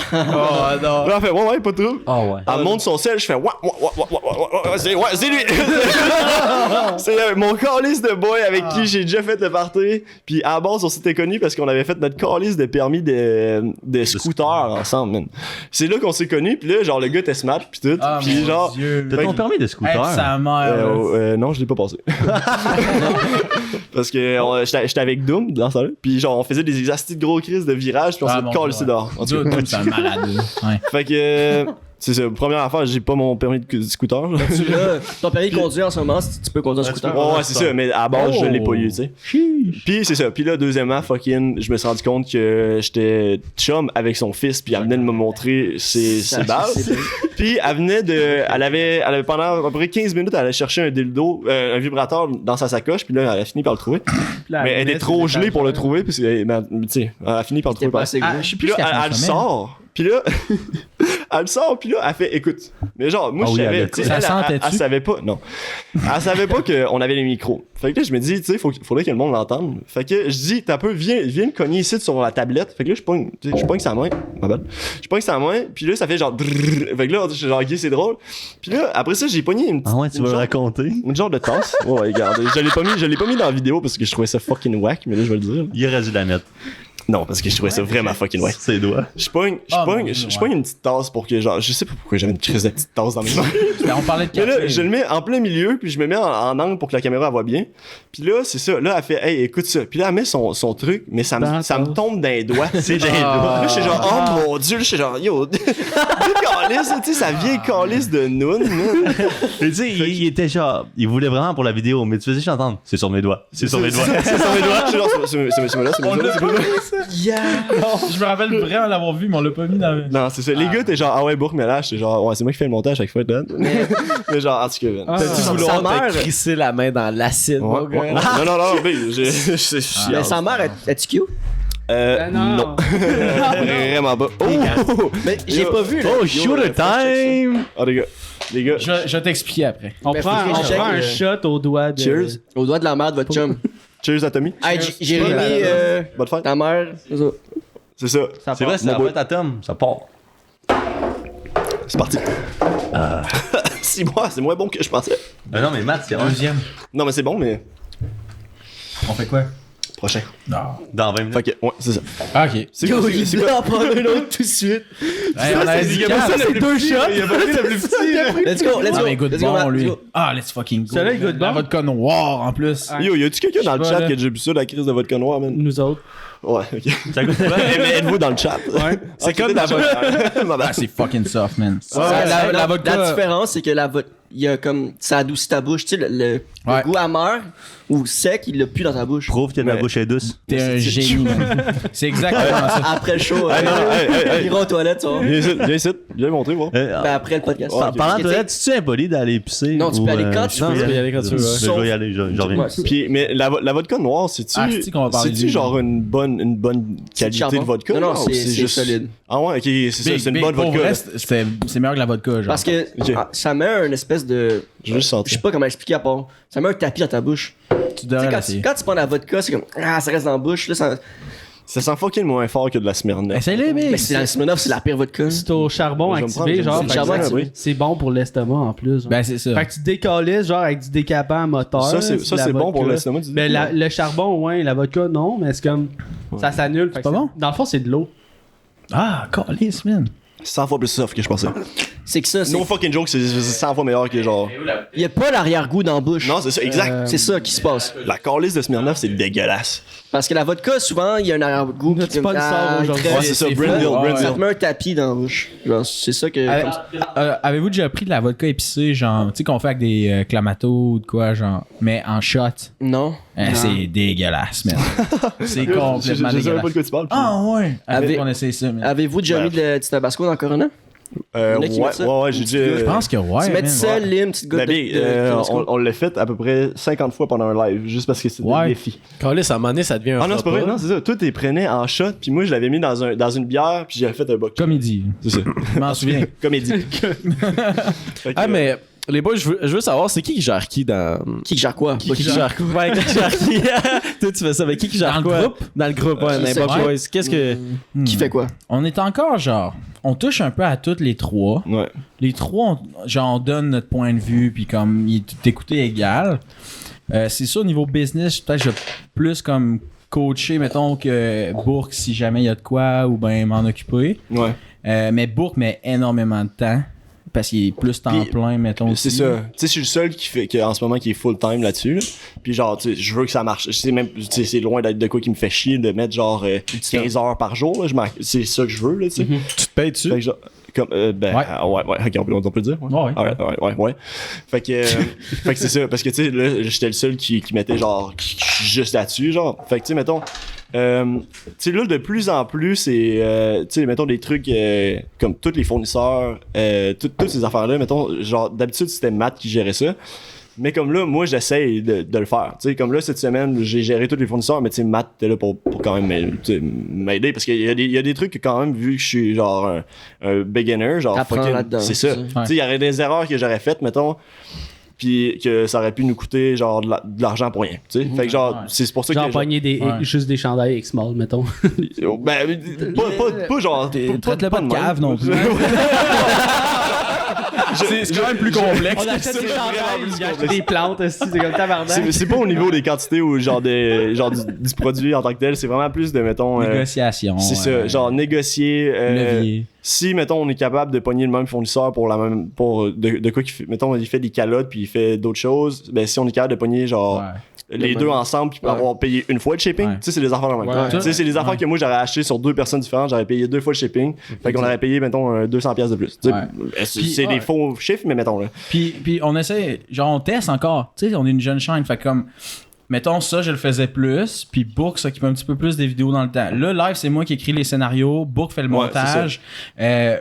non. Là, elle fait, ouais, pas de trouble. Ah ouais. Elle monte son sel, je fais, ouais, c'est lui. C'est mon calice de boy avec qui j'ai déjà fait le party. Puis à la base, on s'était connus parce qu'on avait fait notre calice de permis de scooter ensemble, man. C'est là qu'on s'est connus. Puis là, genre, le gars était smart, puis tout. Ah, Puis mon genre. Dieu. T'as ton permis de scooter? Sa mère. Non, je l'ai pas passé. Parce que j'étais avec Doom dans ça là. Puis genre, on faisait des exercices de gros crises de virage, puis on s'est calé dehors. En tout cas. C'est un malade. Ouais. Fait que. C'est ça, première affaire, j'ai pas mon permis de scooter. là. Ton permis de conduire en ce moment, si tu peux conduire un scooter. Ouais, c'est ça, mais à la base, je l'ai pas eu, tu sais. Chiche. Puis c'est ça. Puis là, deuxièmement, fucking, je me suis rendu compte que j'étais chum avec son fils, puis elle venait de me montrer ses balles. Puis elle avait pendant à peu près 15 minutes, elle allait chercher un dildo, un vibrateur dans sa sacoche, puis là, elle a fini par le trouver. Mais elle était trop gelée pour le trouver, parce que, tu sais, elle a fini par le T'es trouver. pas par- assez gros. Je sais Puis plus là, ce qu'elle elle consommait. sort. Puis là, elle sort, puis là, elle fait, écoute. Mais genre, moi, Ah je oui, savais, elle tu sais, Ça elle sentait-tu? savait pas, non. Elle savait pas qu'on avait les micros. Fait que là, je me dis, tu sais, faudrait que le monde l'entende. Fait que je dis, t'as peu, viens me cogner ici sur la tablette. Fait que là, je pogne sa main. Ma belle. Je pogne sa main, puis là, ça fait genre. Drrrr. Fait que là, je suis genre, ok, c'est drôle. Puis là, après ça, j'ai pogné une petite. Ah ouais, tu une vas le genre- raconter? une genre de tasse. Ouais, regarde. Je l'ai pas mis dans la vidéo parce que je trouvais ça fucking whack, mais là, je vais le dire. Il aurait dû la mettre. Non, parce que je trouvais ça vraiment fucking loin. Ses doigts. Je pogne une petite tasse pour que, genre, je sais pas pourquoi j'avais une crise de petite tasse dans mes mains. Ben, on parlait de Mais café. là, je le mets en plein milieu, puis je me mets en angle pour que la caméra elle voit bien. Puis là, c'est ça. Là, elle fait, hey, écoute ça. Puis là, elle met son truc, mais ça me tombe dans les doigts. C'est dans les doigts. Là, je suis genre, oh mon dieu, là, je suis genre, yo, calice, tu sais, sa vieille calice de noun, man. Et tu sais, il était genre, il voulait vraiment pour la vidéo, mais tu faisais juste entendre, c'est sur mes doigts, c'est sur mes doigts. C'est sur mes doigts. Je suis genre, c'est là, c'est mes doigts, c'est mes doigts. Je me rappelle vraiment l'avoir vu, mais on l'a pas mis dans le. Non, c'est ça. Les gars, t'es genre, ah ouais, bourg, mais là, j'étais genre, ouais, c'est moi qui fais le montage à chaque fois, là. Mais genre, en tout cas, man. T'as-tu Sa vouloir mère- te crisser la main dans l'acide, mon gars? Ouais. Non, mais je Mais sa mère, est-tu cute? Non. Vraiment pas. Oh! Mais j'ai pas vu, là. Oh, shooter time! Oh, les gars. Je vais t'expliquer après. On Mais prend faut que je check, un shot au doigt de... Cheers. Au doigt de la mère de votre chum. Cheers à Tommy. Hey, Jérémy, Bonne fête. ta mère, c'est ça. C'est ça. C'est vrai, c'est la fête à Tom, ça part. C'est parti. 6 mois, c'est moins bon que je pensais. Non, mais Matt, c'est un Deuxième. Non, mais c'est bon, mais On fait quoi? prochain. Non. dans 20 minutes. Fait que, ouais, c'est ça. Ah, ok. C'est quoi? Il doit en prendre un autre tout de suite. Hey, on a dit quatre. C'est 2 shots. Il a pas pris le plus petit. Let's go, let's Ah, go. mais goûte Let's go, bon, Matt, lui. let's go. Ah, let's fucking go. Celui-là, il goûte La bon. vodka noire, en plus. Yo, y a-tu quelqu'un dans le Je sais pas, chat là. qui a déjà vu ça, la crise de vodka noire, man? Nous autres. Ouais, ok. Ça goûte quoi? Mais êtes-vous dans le chat? Ouais. C'est comme la Ah, c'est fucking soft, man. La vodka. différence, c'est que il y a comme, ça adoucit ta bouche. Tu sais, le Ouais. goût amer ou sec, il l'a plus dans ta bouche. Prouve que ta Mais- bouche est douce. T'es un génie, man. C'est exactement ça. Après le show, Hey, non, hey. ils iront aux toilettes, tu vois. Viens ici, viens montrer, voir. Ben, après le podcast. Ouais, Parlant Ok, de tu sais, ça, tu es impoli d'aller pisser? Non, tu peux ou, aller quand tu je veux. peux Tu peux y aller quand tu veux, ouais. Je vais y aller, je reviens. Ouais. Puis, mais la vodka noire, c'est-tu Ah, c'est-tu qu'on va parler de c'est-tu lui, genre une bonne C'est du qualité charbon. de vodka? Non, non, genre, ou c'est solide. Ah ouais, ok, c'est ça, c'est une bonne Pour vodka. vrai, là. c'est meilleur que la vodka, genre. Parce que Ok. ça met une espèce de. Je veux juste Je sentir. sais pas comment expliquer à part. Ça met un tapis dans ta bouche. tu Tu sais, devrais quand, l'essayer. quand tu prends la vodka, c'est comme. Ah, ça reste dans la bouche. Là, ça... Ça sent fucking moins fort que de la Smirnoff. Essaye-le, Mais mais. c'est la Smirnoff, c'est la pire vodka. C'est au charbon Je vais me prendre- activé, genre. c'est le fait charbon que activé. C'est bon pour l'estomac en plus. genre. Ben, c'est ça. Fait que tu décalisses genre avec du décapant moteur. Ça, c'est de la bon pour vodka. l'estomac, tu dis? Ben, le charbon, ouais, la vodka, non, mais c'est comme. Ça s'annule. fait que pas bon? Dans le fond, c'est de l'eau. Ah, calice, man. 100 fois plus soft que je pensais. C'est que ça, c'est. No fucking joke, c'est 100 fois meilleur que genre. Il y a pas l'arrière-goût dans la bouche. Non, c'est ça, exact. C'est ça qui se passe. La calice de Smirnoff, c'est dégueulasse. Parce que la vodka, souvent, il y a un arrière-goût qui tu pas le sort aujourd'hui. Ouais, c'est ça, Brindle, fou. Brindle. Ça te met un tapis dans la bouche. Genre, c'est ça que. Avez-vous déjà pris de la vodka épicée, genre, tu sais, qu'on fait avec des clamatos ou de quoi, genre, mais en shot? Non. C'est dégueulasse, man. C'est Je complètement sais même pas de dégueulasse. quoi tu parles. Ah, ouais. Avec Avec- qu'on essaye ça, man. Avez-vous déjà mis du tabasco dans le Corona? Ouais, Il y en a qui mettent ça. ouais, j'ai Je dit. pense que ouais. Tu mets man. sel, lime, petite goutte Ben, de tabasco. on l'a fait à peu près 50 fois pendant un live, juste parce que c'était Ouais. des défis. Calisse, à un moment donné, ça devient un Ah non, c'est pas vrai, repas. non, c'est ça. Toi, t'es prenais en shot, puis moi, je l'avais mis dans une bière, puis j'avais fait un buck. Comédie. C'est ça. Je m'en souviens. Comédie. Fait que, Ah, mais les boys, je veux savoir, c'est qui gère qui dans. Qui gère quoi? Qui gère quoi? Ouais, qui gère qui? Toi, tu fais ça, mais qui gère Dans le quoi? groupe? Dans le groupe, ouais, Je sais n'importe pas. quoi. Qu'est-ce que. Qui fait quoi? On est encore, genre, on touche un peu à toutes les trois. Ouais. Les trois, genre, on donne notre point de vue, puis comme, il est tout écouté égal. C'est ça, au niveau business, peut-être je vais plus comme coacher, mettons, que Bourque, si jamais il y a de quoi, ou ben m'en occuper. Ouais. Mais Bourque met énormément de temps, parce qu'il est plus temps Puis, plein, mettons. C'est aussi. ça. Tu sais, je suis le seul en ce moment qui est full time là-dessus. Là. Puis genre, tu sais, je veux que ça marche. C'est loin d'être de quoi qui me fait chier de mettre genre 15 heures par jour. Là. C'est ça que je veux, là, tu sais. Tu te payes dessus? Fait que genre, comme, ben, Ouais. ouais, ok, on peut le dire. Ouais. Ouais. Fait que c'est ça, parce que tu sais, là, j'étais le seul qui mettait genre, juste là-dessus, genre. Fait que tu sais, mettons, tu sais, là, de plus en plus, c'est, tu sais, mettons des trucs comme tous les fournisseurs, toutes ces affaires-là, mettons, genre, d'habitude, c'était Matt qui gérait ça. Mais comme là, moi, j'essaye de le faire. Tu sais, comme là, cette semaine, j'ai géré tous les fournisseurs, mais tu sais, Matt était là pour quand même m'aider. Parce qu'il y a des trucs que quand même, vu que je suis genre un beginner, genre, T'apprends fucking- là-dedans, c'est ça. c'est Tu ça. sais, il y aurait des erreurs que j'aurais faites, mettons, puis que ça aurait pu nous coûter genre de l'argent pour rien. Tu sais, fait que genre, Ouais. c'est pour ça Genre, que. pogner Ouais. juste des chandails X-Mall, mettons. Ben, pas genre. Traite-le pas de cave non plus. C'est quand même plus complexe. On achète des chandails, il achète des plantes aussi, c'est comme tabarnak. C'est pas au niveau des quantités ou genre du produit en tant que tel, c'est vraiment plus de, mettons... Négociation. c'est ça, genre négocier... levier. Si, mettons, on est capable de pogner le même fournisseur pour de quoi qu'il fait... Mettons, il fait des calottes puis il fait d'autres choses, ben si on est capable de pogner, genre... Ouais. Les deux ensemble puis pour avoir payé une fois le shipping, Ouais. tu sais, c'est des affaires de même. Ouais. Tu sais, c'est des affaires que moi j'aurais acheté sur deux personnes différentes, j'aurais payé 2 fois le shipping, fait qu'on aurait payé, mettons, 200$ de plus. Tu sais, Ouais. c'est Puis, des faux chiffres, mais mettons là. Puis on essaie, genre on teste encore. Tu sais, on est une jeune chaîne, fait comme, mettons ça, je le faisais plus, puis Book s'occupe un petit peu plus des vidéos dans le temps. Là, live, c'est moi qui écris les scénarios, Book fait le Ouais, montage,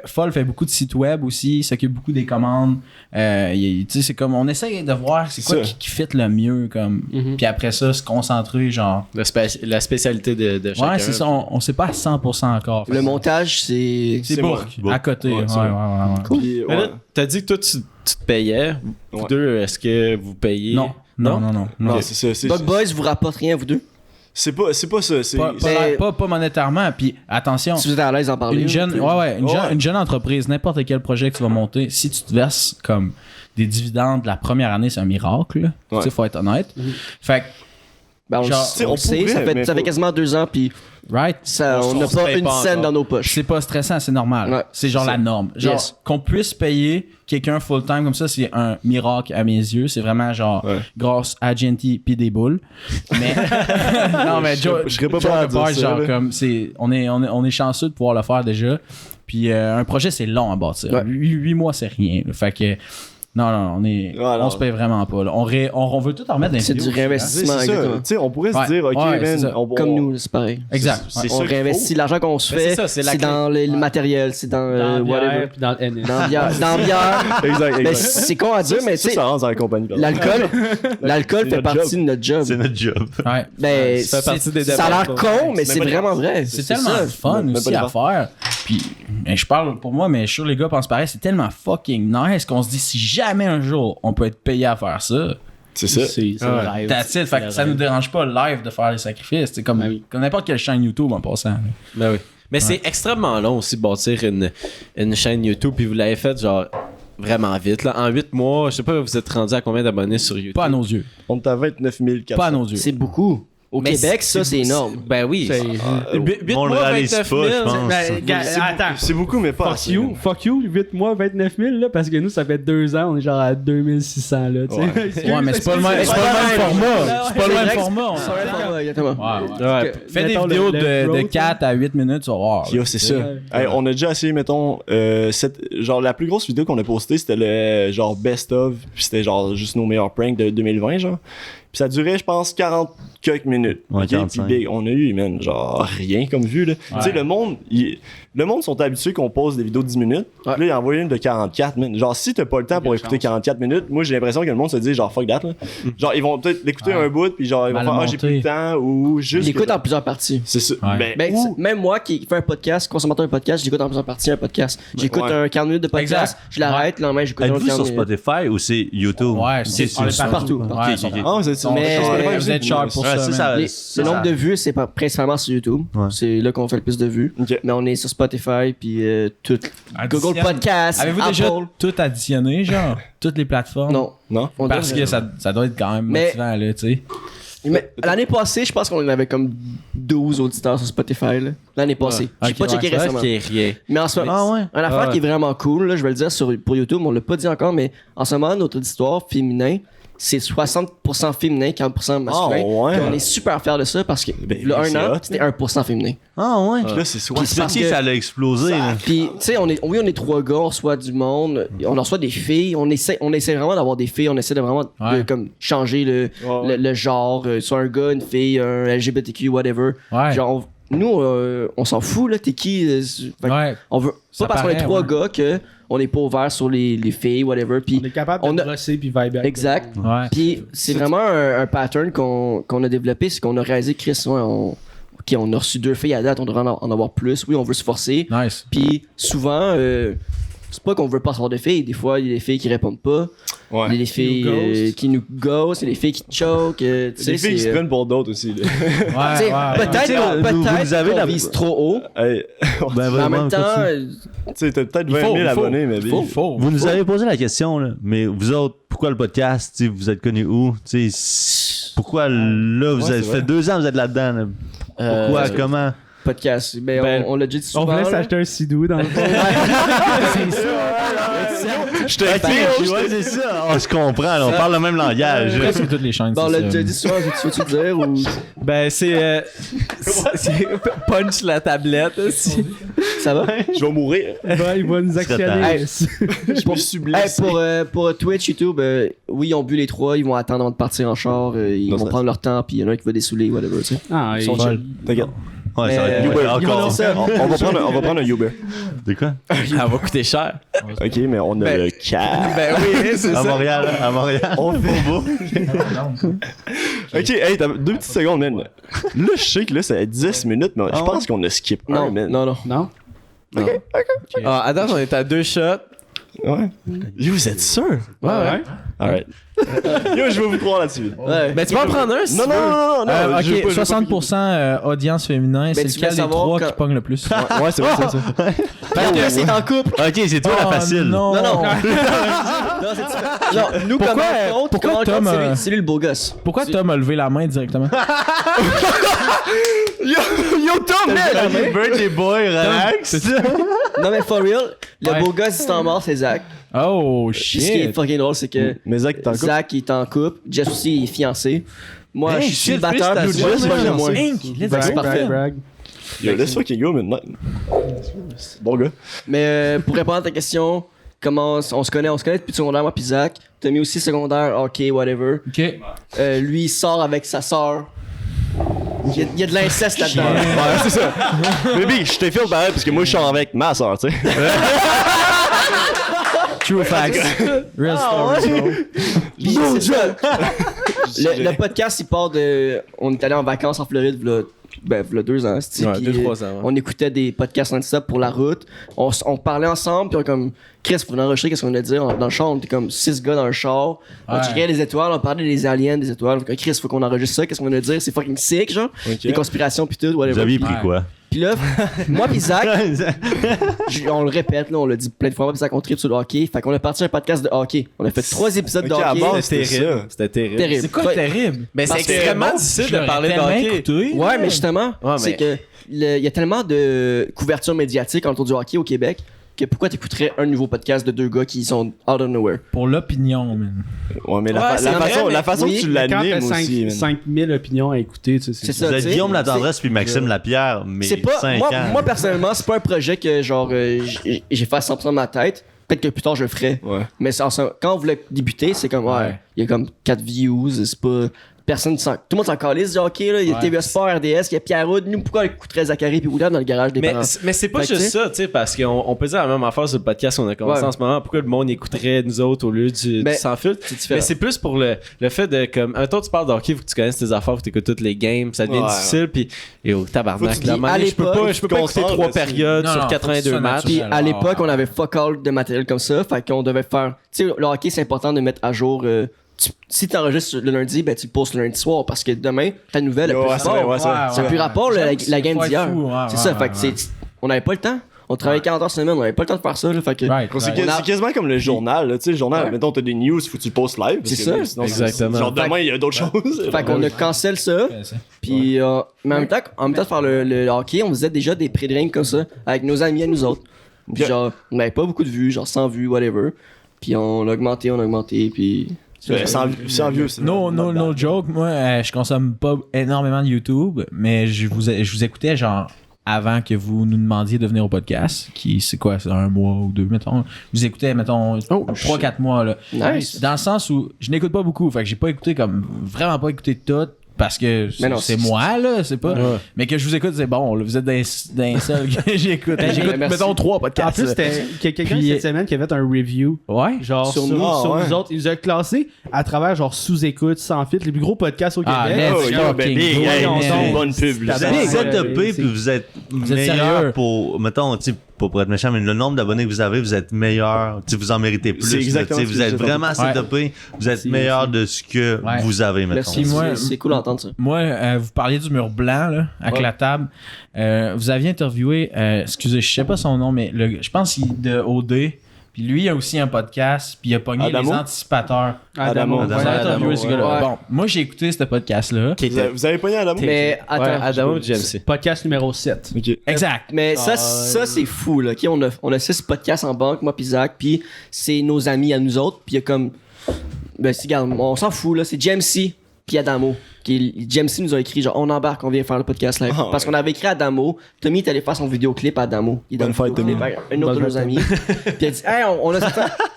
Foll fait beaucoup de sites web aussi, il s'occupe beaucoup des commandes. Tu sais, c'est comme, on essaie de voir c'est quoi Ça. qui fit le mieux, comme, puis après ça, se concentrer, genre. La spécialité de chacun. Ouais, c'est ça, on sait pas à 100% encore. Le montage, c'est. c'est c'est Book, moi. à côté. Ouais, Ouais, c'est ouais, moi. ouais. Puis, Mais ouais. là, t'as dit que toi, tu te payais. Vous Ouais. deux, est-ce que vous payez? Non, non. Non, c'est ça. Bug Boys vous rapporte rien, vous deux. C'est pas ça. C'est Pas monétairement, puis attention. Si vous êtes à l'aise d'en parler. Une jeune, Ouais. une jeune entreprise, n'importe quel projet que tu vas monter, si tu te verses comme des dividendes la première année, c'est un miracle. Là. Ouais. Tu sais, faut être honnête. Fait que, Ben, on Genre, on on le sait, pourrait, ça mais fait faut- quasiment 2 ans, puis right? on n'a se pas paye une pas scène encore. dans nos poches. C'est pas stressant, c'est normal. Ouais. C'est genre C'est la ça. norme. Genre, Yes. qu'on puisse payer quelqu'un full-time comme ça, c'est un miracle à mes yeux. C'est vraiment genre, Ouais. grâce à Genty pis des boules. Mais, non, mais Je serais pas prêt à dire ça, genre, là. comme, on est chanceux de pouvoir le faire déjà. Puis, un projet, c'est long à bâtir. Ouais. 8 mois, c'est rien. là. Fait que, non, on se paye vraiment pas. Là. On veut tout en remettre dans les C'est vidéos. du réinvestissement, c'est ça. exactement. Tu sais, on pourrait Ouais. se dire, ok, Ouais, c'est ça. man, Comme nous, c'est pareil. Exact. C'est ça On qu'il réinvestit l'argent qu'on se Mais fait, c'est ça, c'est la c'est clé. dans le matériel, c'est dans, Dans la whatever. bière, puis dans le NS. Dans la bière. Dans la bière. Exact, Mais exact. c'est con à dire, mais tu Ça, sais, ça rentre dans la compagnie. pardon. l'alcool C'est fait notre partie de notre job. C'est notre job. Ouais. Ben, Ça fait partie des ça a l'air débats. con, mais C'est c'est même pas vraiment vrai. C'est tellement ça. fun Même aussi pas à faire. Puis, je parle pour moi, mais je suis sûr les gars pensent pareil. C'est tellement fucking nice qu'on se dit si jamais un jour on peut être payé à faire ça, C'est ça. C'est le rêve. that's it. Fait que ça nous dérange pas live de faire les sacrifices. C'est comme, comme n'importe quelle chaîne YouTube en passant. là. Ben oui. Mais c'est extrêmement long aussi de bâtir une chaîne YouTube, puis vous l'avez fait genre vraiment vite. Là. En 8 mois, je sais pas, vous êtes rendu à combien d'abonnés sur YouTube? Pas à nos yeux. On est à 29 400. Pas à nos yeux. C'est beaucoup. Au Mais Québec, ça, c'est énorme. Ben oui. C'est- 8 on le mois, réalise 29 pas, 000. je pense. Ben, gars, attends. C'est beaucoup, mais pas assez. Fuck you, 8 mois, 29 000, là, parce que nous, ça fait 2 ans, on est genre à 2600, là, tu sais. Ouais, mais c'est pas le même, c'est pas le même format. C'est pas le même format. Exactement. Ouais. Fais des Mettons vidéos le de growth, 4 à 8 minutes, tu vas voir. Yo, c'est ça. Ouais. Hey, on a déjà essayé, mettons, genre la plus grosse vidéo qu'on a postée, c'était le genre best of, puis c'était genre juste nos meilleurs pranks de 2020, genre. Puis ça durait, je pense, 40 quelques minutes. Ouais, Ok? 45. Puis big, on a eu, man, genre rien comme vue, là. Tu sais, le monde sont habitués qu'on pose des vidéos de 10 minutes. Ouais. Puis là, ils envoient une de 44 minutes. Genre, si t'as pas le temps pour écouter 44 minutes, moi, j'ai l'impression que le monde se dit, genre, fuck that, là. Genre, ils vont peut-être l'écouter Ouais. un bout, puis genre, ils vont Mal faire, ah, j'ai plus monté. le temps, ou juste. Je l'écoute que- en plusieurs parties. C'est ça. Ouais. Ben, Ben, ou- même moi qui fais un podcast, consommateur de podcast, j'écoute en plusieurs parties un podcast. J'écoute Ouais. un 40 minutes de podcast, Exact. je l'arrête, le lendemain j'écoute un autre Êtes-vous 40 sur minutes. Spotify ou c'est YouTube? Ouais, c'est on est ça. partout. Ouais, Ok, ça ok, va. ok. Ah, vous êtes Mais- Vous êtes sharp pour Ouais, ça. man. Le nombre de vues, c'est principalement sur YouTube. Ouais. C'est là qu'on fait le plus de vues. Ok. Mais on est sur Spotify, puis tout. Google Additionne. Podcast, Avez-vous Apple. déjà tout additionné, genre? Toutes les plateformes? Non. Non? On Parce dirait- que ça doit être quand même Mais- motivant, là, tu sais. Mais l'année passée, je pense qu'on avait comme 12 auditeurs sur Spotify. Là. L'année passée. J'ai Ok, pas checké ouais, c'est vrai récemment. Qui est rien. Mais en ce moment, Ah ouais? une affaire Ouais. qui est vraiment cool, là, je vais le dire pour YouTube, on l'a pas dit encore, mais en ce moment, notre auditoire féminin, c'est 60% féminin, 40% masculin. Oh, ouais. Puis on est super fiers de ça parce que Ben, le c'est un an, hot, c'était 1% féminin. Ah ouais. Puis là, c'est Puis c'est parce Ok, que- ça a explosé. là. Puis, tu sais, on est 3 gars, on reçoit du monde, on reçoit des filles, on essaie vraiment d'avoir des filles, on essaie de vraiment Ouais. comme changer Ouais. le genre, soit un gars, une fille, un LGBTQ, whatever. Ouais. Genre, nous, on s'en fout, là, t'es qui? Fait que Ouais. on veut, Ça pas parce qu'on est paraît, 3 ouais. gars que on n'est pas ouvert sur les filles, whatever. Puis, On est capable on de a- brosser puis viber. avec exact. Ouais. Puis c'est vraiment un pattern qu'on a développé, c'est qu'on a réalisé, Chris, ouais, on a reçu 2 filles à date, on devrait en avoir plus. Oui, on veut se forcer. Nice. Puis souvent, c'est pas qu'on veut pas savoir de filles. Des fois, il y a des filles qui répondent pas. Il y a des filles qui nous ghostent. Il y a des filles qui choke. Tu sais, Les filles qui se prennent pour d'autres aussi. Là. Tu sais, peut-être qu'on vise trop haut. Hey, Mais en même temps, tu sais, t'as peut-être 20 000 abonnés, mais Faut. Vous nous avez posé la question, là, mais vous autres, pourquoi le podcast? T'sais, vous êtes connus où? Pourquoi là, vous avez fait 2 ans, vous êtes là-dedans? Là? Pourquoi? Comment? podcast. Ben, on l'a déjà dit souvent. On voulait là. s'acheter un sidou dans le fond. C'est ça. Je te c'est ça. On se comprend, là, on parle le même langage. Presque toutes les chaînes. Bon, on c'est l'a ça. déjà dit souvent, veux-tu dire ou... Ben, c'est punch la tablette aussi. Ça va? je vais mourir. Ben, il va nous actionner. Je me suis blessé. Pour Twitch, YouTube, oui, ils ont bu les 3, ils vont attendre avant de partir en char, ils Non, vont ça- prendre leur temps, puis il y en a un qui va dessouler, whatever, tu sais. Ah, Ils sont il- chill. T'inquiète. Ouais, ça va être Uber, encore. ça. On va prendre un Uber. De quoi? Ça va coûter cher. Ok, mais on a Ben- le cash. Ben oui, c'est À ça. Montréal, à Montréal. On fait beau. Ok, hey, t'as 2 petites secondes, man. Là, je sais que là, c'est 10 minutes, mais je pense qu'on a skip un, Non, man. non. Non? Ah, attends, on est à 2 shots. Ouais. Yo, vous êtes sûr? Ouais. Alright. Yo, je vais vous croire là-dessus. Ouais. Ben, tu peux en prendre un si Non, tu non, veux. non, non, non. je veux Ok, pas- je veux 60% audience féminin, c'est tu lequel veux des savoir 3 quand- qui pogne le plus? pas- Ouais, c'est vrai, c'est ça. Parce que c'est en couple. Ok, c'est toi la Oh, facile. Non, Non, non. Non, c'est genre, nous, Pourquoi- comment on compte, pourquoi comment on Tom, compte, c'est lui le beau gosse. Pourquoi Tom a levé la main directement? Yo, Tom, man! Birthday boy, relax. Non, mais for real, le Ouais. beau gosse, c'est en mort, c'est Zach. Oh Puis ce qui est shit! fucking drôle, c'est que Mais Zach, t'es en couple? Zach, il est en couple. Jess aussi, il est fiancé. Moi, Hey, je suis shit, célibataire, puis félicitations, Jess, moi, man. j'aime moins. Inc, let's Brag, c'est go. parfait. brag. Yo, laisse fucking go maintenant. Bon gars. Mais pour répondre à ta question, comment on se connaît depuis le secondaire, moi puis Zach. T'as mis aussi secondaire, ok, whatever. Ok. Lui, il sort avec sa sœur. Il y a de l'inceste là-dedans. Ouais, c'est ça. Baby, je t'ai fait pareil parce que moi, je sors avec ma soeur, tu sais. True facts. Real story. Puis c'est ça. Le podcast, il part de. On est allé en vacances en Floride, v'là 2 ans. c'ti, Ouais, puis, 2-3 ans, ouais. On écoutait des podcasts non-stop pour la route. On parlait ensemble, puis on comme. Chris, pour enregistrer, qu'est-ce qu'on a dit? Dans le char, on était comme 6 gars dans le char. On Ouais. checkait les étoiles, on parlait des aliens, des étoiles. On fait, Chris, faut qu'on enregistre ça, qu'est-ce qu'on a à dire? C'est fucking sick, genre. Ok. Des conspirations, puis tout, whatever. Vous aviez pris Ouais. quoi? Puis là, moi pis Zach, on le répète, là, on l'a dit plein de fois, moi pis Zach, on tripe sur le hockey. Fait qu'on a parti un podcast de hockey. On a fait 3 épisodes de Ok, à hockey. base, C'était c'était terrible. ça. C'était terrible. Terrible. C'est quoi Ouais. terrible? Mais c'est Parce que- extrêmement Je difficile de l'aurais parler de tellement hockey. écouté. Ouais, mais justement, Ouais, c'est mais- que il y a tellement de couverture médiatique autour du hockey au Québec que pourquoi t'écouterais un nouveau podcast de 2 gars qui sont out of nowhere? Pour l'opinion, man. Ouais, mais Ouais, c'est vrai, la façon mais que tu oui, Quand t'as l'animes aussi, man. 5000 opinions à écouter, tu sais, C'est c'est ça. Vous êtes tu sais, Guillaume c'est- Latendresse puis Maxime Lapierre, mais C'est pas 5 moi, ans. moi personnellement, c'est pas un projet que genre j'ai fait à 100% de ma tête. Peut-être que plus tard je le ferai. Ouais. Mais quand on voulait débuter, c'est comme ouais, il y a comme 4 views, c'est pas personne tout le monde s'en calisse du hockey là, il y a Ouais. TVA Sport, RDS, il y a Pierre Houd, nous pourquoi écouterait Zachary puis William dans le garage des Mais, parents. mais c'est pas Fait que, juste tu sais- ça, tu sais, parce qu'on peut dire la même affaire sur le podcast qu'on a commencé Ouais. en ce moment. Pourquoi le monde écouterait nous autres au lieu du Ben, sans filtre? c'est différent. Mais c'est plus pour le fait de comme. Un temps, tu parles de hockey, faut que tu connaisses tes affaires, faut que tu écoutes toutes les games, ça devient Ouais. difficile, puis. Et au Faut que tabarnak, tu là, dis, man, à je peux l'époque, pas, je peux pas écouter concentres 3 dessus. périodes Non, sur non, faut que 82 ça matchs. Puis naturel. à Ouais, l'époque, ouais. on avait fuck all de matériel comme ça, fait qu'on devait faire. Tu sais, le hockey, c'est important de mettre à jour. Si t'enregistres le lundi, ben tu le postes le lundi soir parce que demain, ta nouvelle, elle Ouais, peut c'est vrai, ouais, c'est vrai. Ça n'a plus rapport la game Faut être d'hier. fou, ouais, C'est ouais, ça, ouais, fait que ouais. on n'avait pas le temps. On travaillait 40 heures semaine, on n'avait pas le temps de faire ça. Là, fait que Right, C'est right. a- quasiment comme le journal, là. Tu sais, le journal, Ouais. mettons, t'as des news, faut que tu le postes live. parce C'est que ça. sinon, Exactement. Genre, demain, il y a d'autres choses. Fait qu'on a cancel ça. Puis mais en même temps de faire le hockey, on faisait déjà des pré-drinks comme ça avec nos amis et nous autres. Puis genre, on n'avait pas beaucoup de vues, genre 100 vues, whatever. Puis on a augmenté, puis. Sans vieux, c'est No joke, moi, je consomme pas énormément de YouTube, mais je vous écoutais genre avant que vous nous demandiez de venir au podcast, qui c'est quoi, c'est 1 mois ou 2, mettons. Je vous écoutais, mettons, 3-4 mois, là. Nice. Dans le sens où je n'écoute pas beaucoup, fait que j'ai pas écouté vraiment pas écouté tout. Parce que Mais non, c'est moi, là, c'est pas. Ouais. Mais que je vous écoute, c'est bon, là, vous êtes d'un seul que j'écoute. J'écoute, merci. mettons, 3 En podcasts. plus, c'était quelqu'un Puis- cette semaine qui avait fait un review. Ouais. Genre Sur sur, nous? sur Ah, ouais. nous autres. Il nous a classé à travers genre sous-écoute, sans filtre, les plus gros podcasts au Ah, Québec. let's Oh, yo, fucking ben, big, go, hey, man. c'est une bonne pub, là. C'est Vous big. êtes de Ouais, paix c'est- puis vous êtes êtes meilleur sérieux. pour, mettons, tu sais, pas pour être méchant, mais le nombre d'abonnés que vous êtes meilleur, tu sais, vous en méritez plus. C'est exactement tu sais, ce que vous êtes j'ai vraiment setupé, vous êtes meilleur de ce que Ouais. vous avez, mettons. Merci, moi- c'est cool d'entendre ça. Moi, vous parliez du mur blanc, là, avec Ouais. la table. Vous aviez interviewé, excusez, je sais pas son nom, mais je pense qu'il est de OD. Puis lui, il a aussi un podcast, puis il a pogné Adamo? les anticipateurs. Adamo. Vous avez interviewé Adamo, ce gars-là. ouais. Bon, moi, j'ai écouté ce podcast-là. Vous avez pogné Adamo? Mais attends, Adamo et GMC. Podcast numéro 7. Ok. Exact. mais ça c'est fou là. Ok, on a 6 podcasts en banque, moi puis Zach, puis c'est nos amis à nous autres, puis il y a comme ben si regarde, on s'en fout là, c'est JMC puis Adamo. JMC nous a écrit genre on embarque, on vient faire le podcast live Ah, parce qu'on avait écrit Adamo. Tommy est allé faire son vidéoclip à Adamo. Il est dans Bonne le fête, Tommy. vidéoclip avec un autre de nos amis. Puis il a dit hey,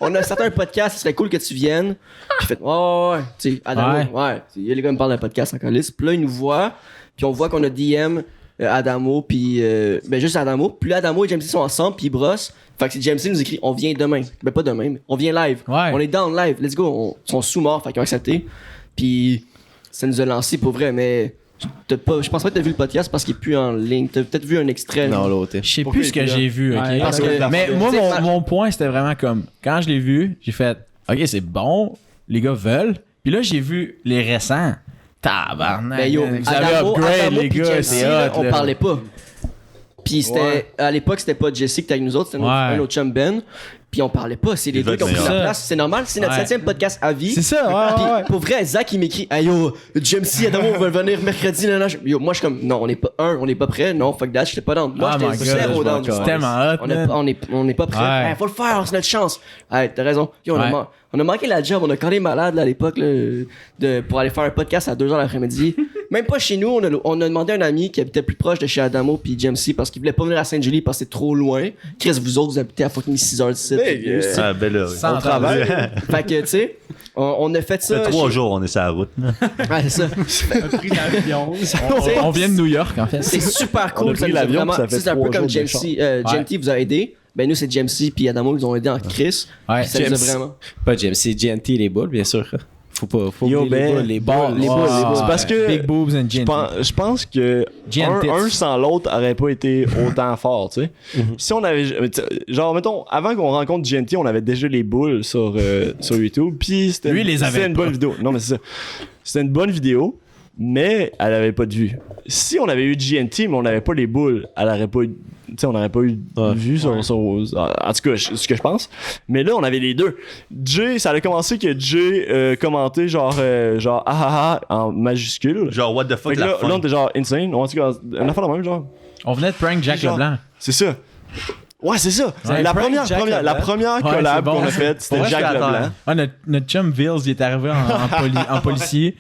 on a certains podcasts, ce serait cool que tu viennes. Puis il fait ouais, tu sais Adamo, ouais. Il y a les gars qui me parlent d'un podcast en calice. Puis là il nous voit, puis on voit qu'on a DM Adamo puis ben juste Adamo. Puis là Adamo et JMC sont ensemble puis ils brossent. Fait que JMC nous écrit on vient demain. Ben pas demain, mais on vient live. Ouais. On est down live. Let's go. Ils sont sous morts, fait qu'ils ont accepté. Puis ça nous a lancé pour vrai, mais je pense pas que t'as vu le podcast parce qu'il est plus en ligne. T'as peut-être vu un extrait. Non, l'autre. Je sais Pourquoi plus ce que il est là? j'ai vu, ok? Ouais, parce que- mais moi, tu sais, mon point, c'était vraiment comme, quand je l'ai vu, j'ai fait, ok, c'est bon, les gars veulent. Puis là, j'ai vu les récents. Tabarnak. Ben yo, vous avez upgrade, Adamo les puis gars, Jesse, c'est là, hot, on là. parlait pas. Puis c'était Ouais. à l'époque c'était pas Jesse qui était avec nous autres, c'était Ouais. un autre chum Ben. Puis on parlait pas, c'est les Il deux va qui ont être pris la meilleur. place, c'est normal, c'est notre Ouais. 7e podcast à vie. C'est ça, ouais, Puis ouais, ouais. pour vrai, Zach il m'écrit hey yo, JMC Adamo on va venir mercredi là, là. Yo, moi je suis comme non, on est pas prêt, non, fuck that, j'étais pas down. Moi Oh my j'étais God, zéro je m'en down. calisse. Tellement hot, On est pas prêt. Ouais. Hey, faut le faire, c'est notre chance. Hey, t'as raison. Yo, Ouais. on a manqué la job, on a quand même malade là, à l'époque là, pour aller faire un podcast à 2h l'après-midi. Même pas chez nous, on a demandé à un ami qui habitait plus proche de chez Adamo puis JMC parce qu'il voulait pas venir à Sainte-Julie parce que c'est trop loin. Chris, vous autres, vous habitez à fucking 6h d'ici. Mais, Ah, ben là, oui. Sans travaille. Fait que, tu sais, on a fait Ça ça. fait 3 chez- jours, on est sur la route. là. Ouais, c'est ça. Pris l'avion. On vient de New York, en fait. C'est super On a cool. pris Ça nous a l'avion, vraiment. puis ça fait C'est un peu 3 comme jours de JMC. JMT vous a aidé. Ben, nous, c'est JMC puis Adamo qui nous ont aidé en Chris. Ouais. Puis ça nous a JMC. vraiment. Pas GMC, c'est GNT les boules, bien sûr. Faut Yo, oublier ben, les boules, les les boules. boules, les boules. C'est parce que Big boobs and je gin. pense, que Gin un tits. sans l'autre aurait pas été autant fort, tu sais. Mhm. Si on avait genre mettons avant qu'on rencontre GNT, on avait déjà les boules sur YouTube, puis c'était Lui, il les avait c'était une pas. bonne vidéo. Non mais c'est ça. C'était une bonne vidéo, mais elle avait pas de vue. Si on avait eu GNT mais on n'avait pas les boules, elle aurait pas eu tu sais, on n'aurait pas eu de vue sur, en tout cas, ce que je pense. Mais là, on avait les deux. Jay, ça a commencé que Jay commentait genre ah ah ah en majuscule. Genre, what the Fait fuck, que la là, fin. on était genre insane. En tout cas, une affaire de même, genre. On venait de prank Jack Genre, Leblanc. C'est ça. Ouais, c'est ça. Ouais, la prank première, Jack la Leblanc. première Ouais, collab c'est bon. qu'on a faite, Pour c'était vrai, Jack je suis Leblanc. attends. Ah, notre chum Vills, il est arrivé en policier.